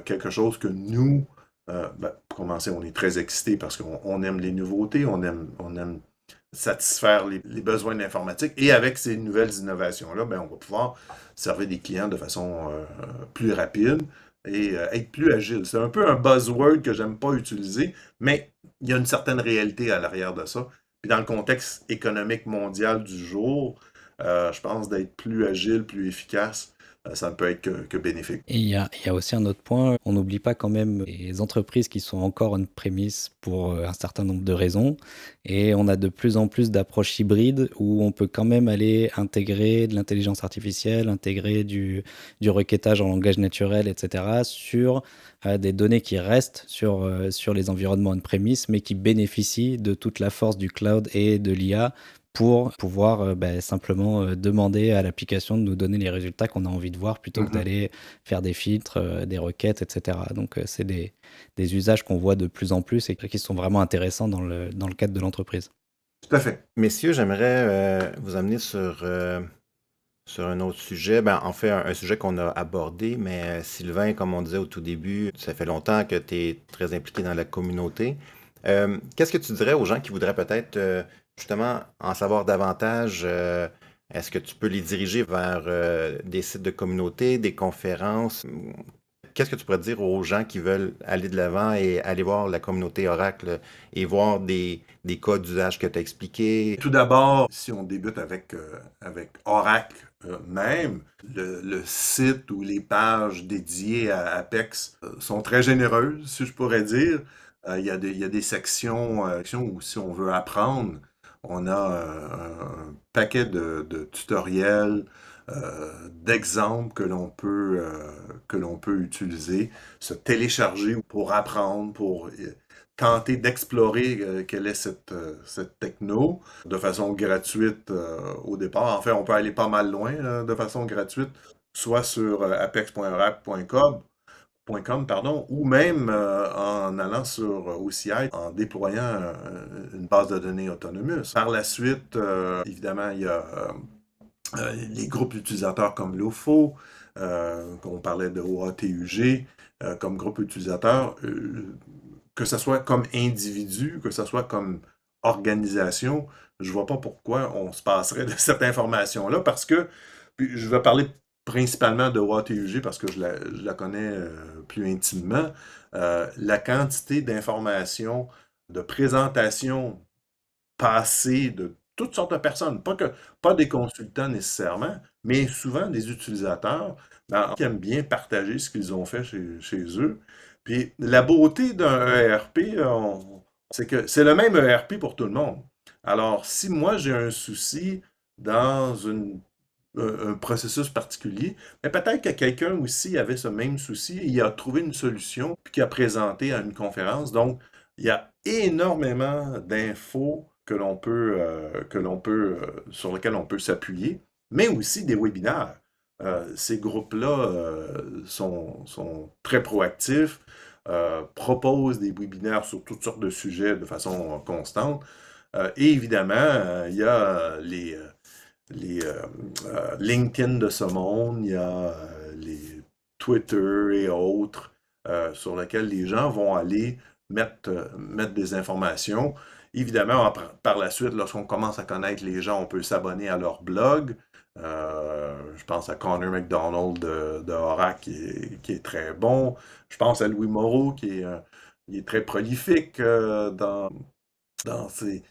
quelque chose que nous, pour commencer, on est très excités parce qu'on aime les nouveautés, on aime satisfaire les besoins de l'informatique. Et avec ces nouvelles innovations-là, ben, on va pouvoir servir des clients de façon plus rapide et être plus agile. C'est un peu un buzzword que j'aime pas utiliser, mais il y a une certaine réalité à l'arrière de ça. Puis dans le contexte économique mondial du jour, je pense d'être plus agile, plus efficace, ça ne peut être que bénéfique. Et il y a aussi un autre point, on n'oublie pas quand même les entreprises qui sont encore on-premise pour un certain nombre de raisons. Et on a de plus en plus d'approches hybrides où on peut quand même aller intégrer de l'intelligence artificielle, intégrer du requêtage en langage naturel, etc. sur des données qui restent sur les environnements on-premise, mais qui bénéficient de toute la force du cloud et de l'IA pour pouvoir simplement demander à l'application de nous donner les résultats qu'on a envie de voir plutôt que d'aller faire des filtres, des requêtes, etc. Donc, c'est des usages qu'on voit de plus en plus et qui sont vraiment intéressants dans le cadre de l'entreprise. Tout à fait. Messieurs, j'aimerais vous amener sur un autre sujet. Ben, en fait, un sujet qu'on a abordé, mais Sylvain, comme on disait au tout début, ça fait longtemps que tu es très impliqué dans la communauté. Qu'est-ce que tu dirais aux gens qui voudraient peut-être justement en savoir davantage? Est-ce que tu peux les diriger vers des sites de communauté, des conférences? Qu'est-ce que tu pourrais dire aux gens qui veulent aller de l'avant et aller voir la communauté Oracle et voir des cas d'usage que tu as expliqués? Tout d'abord, si on débute avec Oracle même, le site ou les pages dédiées à Apex sont très généreuses, si je pourrais dire. Il y a des sections où si on veut apprendre, on a un paquet de tutoriels, d'exemples que l'on peut utiliser, se télécharger pour apprendre, pour tenter d'explorer quelle est cette techno de façon gratuite au départ. En fait, on peut aller pas mal loin de façon gratuite, soit sur apex.oracle.com, pardon, ou même en allant sur OCI, en déployant une base de données autonomous. Par la suite, évidemment, il y a les groupes utilisateurs comme l'OFO, qu'on parlait de OATUG, comme groupe utilisateur, que ce soit comme individu, que ce soit comme organisation, je vois pas pourquoi on se passerait de cette information-là, parce que, puis je vais parler principalement de OATUG parce que je la connais plus intimement, la quantité d'informations, de présentations passées de toutes sortes de personnes, pas des consultants nécessairement, mais souvent des utilisateurs qui aiment bien partager ce qu'ils ont fait chez eux. Puis la beauté d'un ERP, c'est que c'est le même ERP pour tout le monde. Alors, si moi j'ai un souci dans un processus particulier, mais peut-être que quelqu'un aussi avait ce même souci et il a trouvé une solution puis qui a présenté à une conférence. Donc, il y a énormément d'infos sur lesquelles on peut s'appuyer, mais aussi des webinaires. Ces groupes-là sont très proactifs, proposent des webinaires sur toutes sortes de sujets de façon constante. Et évidemment, il y a les LinkedIn de ce monde, il y a les Twitter et autres sur lesquels les gens vont aller mettre des informations. Évidemment, par la suite, lorsqu'on commence à connaître les gens, on peut s'abonner à leur blog. Je pense à Connor McDonald de Oracle qui est très bon. Je pense à Louis Moreau qui est très prolifique dans ces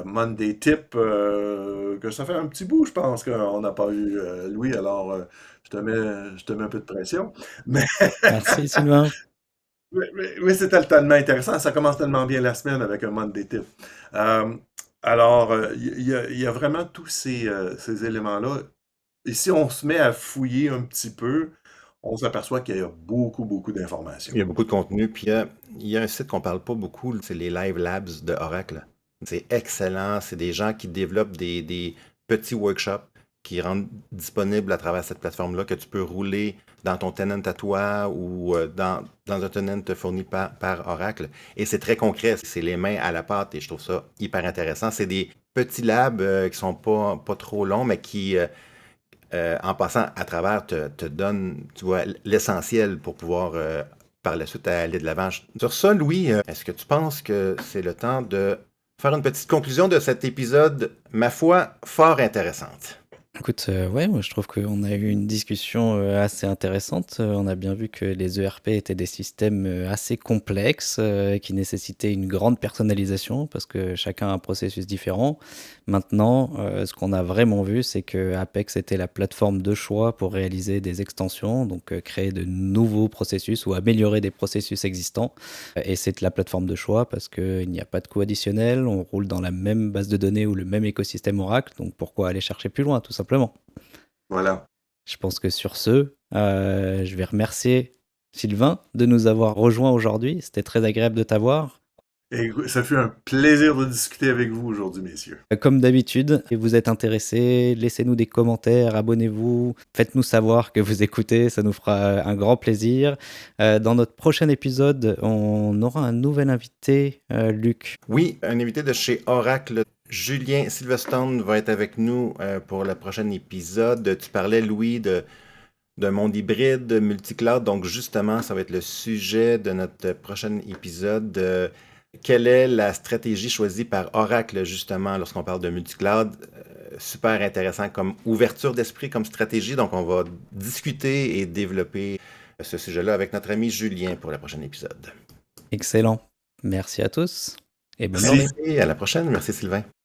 Monday Tips que ça fait un petit bout, je pense, qu'on n'a pas eu Louis. Alors, je te mets un peu de pression. Mais Merci Sylvain. oui, c'est tellement intéressant. Ça commence tellement bien la semaine avec un Monday Tip. Alors, il y a vraiment tous ces éléments-là. Et si on se met à fouiller un petit peu, on s'aperçoit qu'il y a beaucoup, beaucoup d'informations. Il y a beaucoup de contenu. Puis il y a un site qu'on parle pas beaucoup, c'est les Live Labs de Oracle. C'est excellent. C'est des gens qui développent des petits workshops qui rendent disponibles à travers cette plateforme-là que tu peux rouler dans ton tenant à toi ou dans un tenant fourni par Oracle. Et c'est très concret. C'est les mains à la pâte et je trouve ça hyper intéressant. C'est des petits labs qui sont pas trop longs, mais qui, en passant à travers, te donnent, tu vois, l'essentiel pour pouvoir par la suite aller de l'avant. Sur ça, Louis, est-ce que tu penses que c'est le temps de faire une petite conclusion de cet épisode, ma foi, fort intéressante? Écoute, ouais, moi je trouve qu'on a eu une discussion assez intéressante. On a bien vu que les ERP étaient des systèmes assez complexes qui nécessitaient une grande personnalisation parce que chacun a un processus différent. Maintenant, ce qu'on a vraiment vu, c'est que Apex était la plateforme de choix pour réaliser des extensions, donc créer de nouveaux processus ou améliorer des processus existants. Et c'est la plateforme de choix parce qu'il n'y a pas de coût additionnel, on roule dans la même base de données ou le même écosystème Oracle, donc pourquoi aller chercher plus loin, tout simplement. Voilà. Je pense que sur ce, je vais remercier Sylvain de nous avoir rejoints aujourd'hui. C'était très agréable de t'avoir. Et ça fut un plaisir de discuter avec vous aujourd'hui, messieurs. Comme d'habitude, si vous êtes intéressés, laissez-nous des commentaires, abonnez-vous, faites-nous savoir que vous écoutez, ça nous fera un grand plaisir. Dans notre prochain épisode, on aura un nouvel invité, Luc. Oui, un invité de chez Oracle, Julien Silverstone, va être avec nous pour le prochain épisode. Tu parlais, Louis, d'un monde hybride, multicloud. Donc, justement, ça va être le sujet de notre prochain épisode. Quelle est la stratégie choisie par Oracle, justement, lorsqu'on parle de multicloud? Super intéressant comme ouverture d'esprit, comme stratégie. Donc, on va discuter et développer ce sujet-là avec notre ami Julien pour le prochain épisode. Excellent. Merci à tous et bonne Merci. journée. Et à la prochaine. Merci, Sylvain.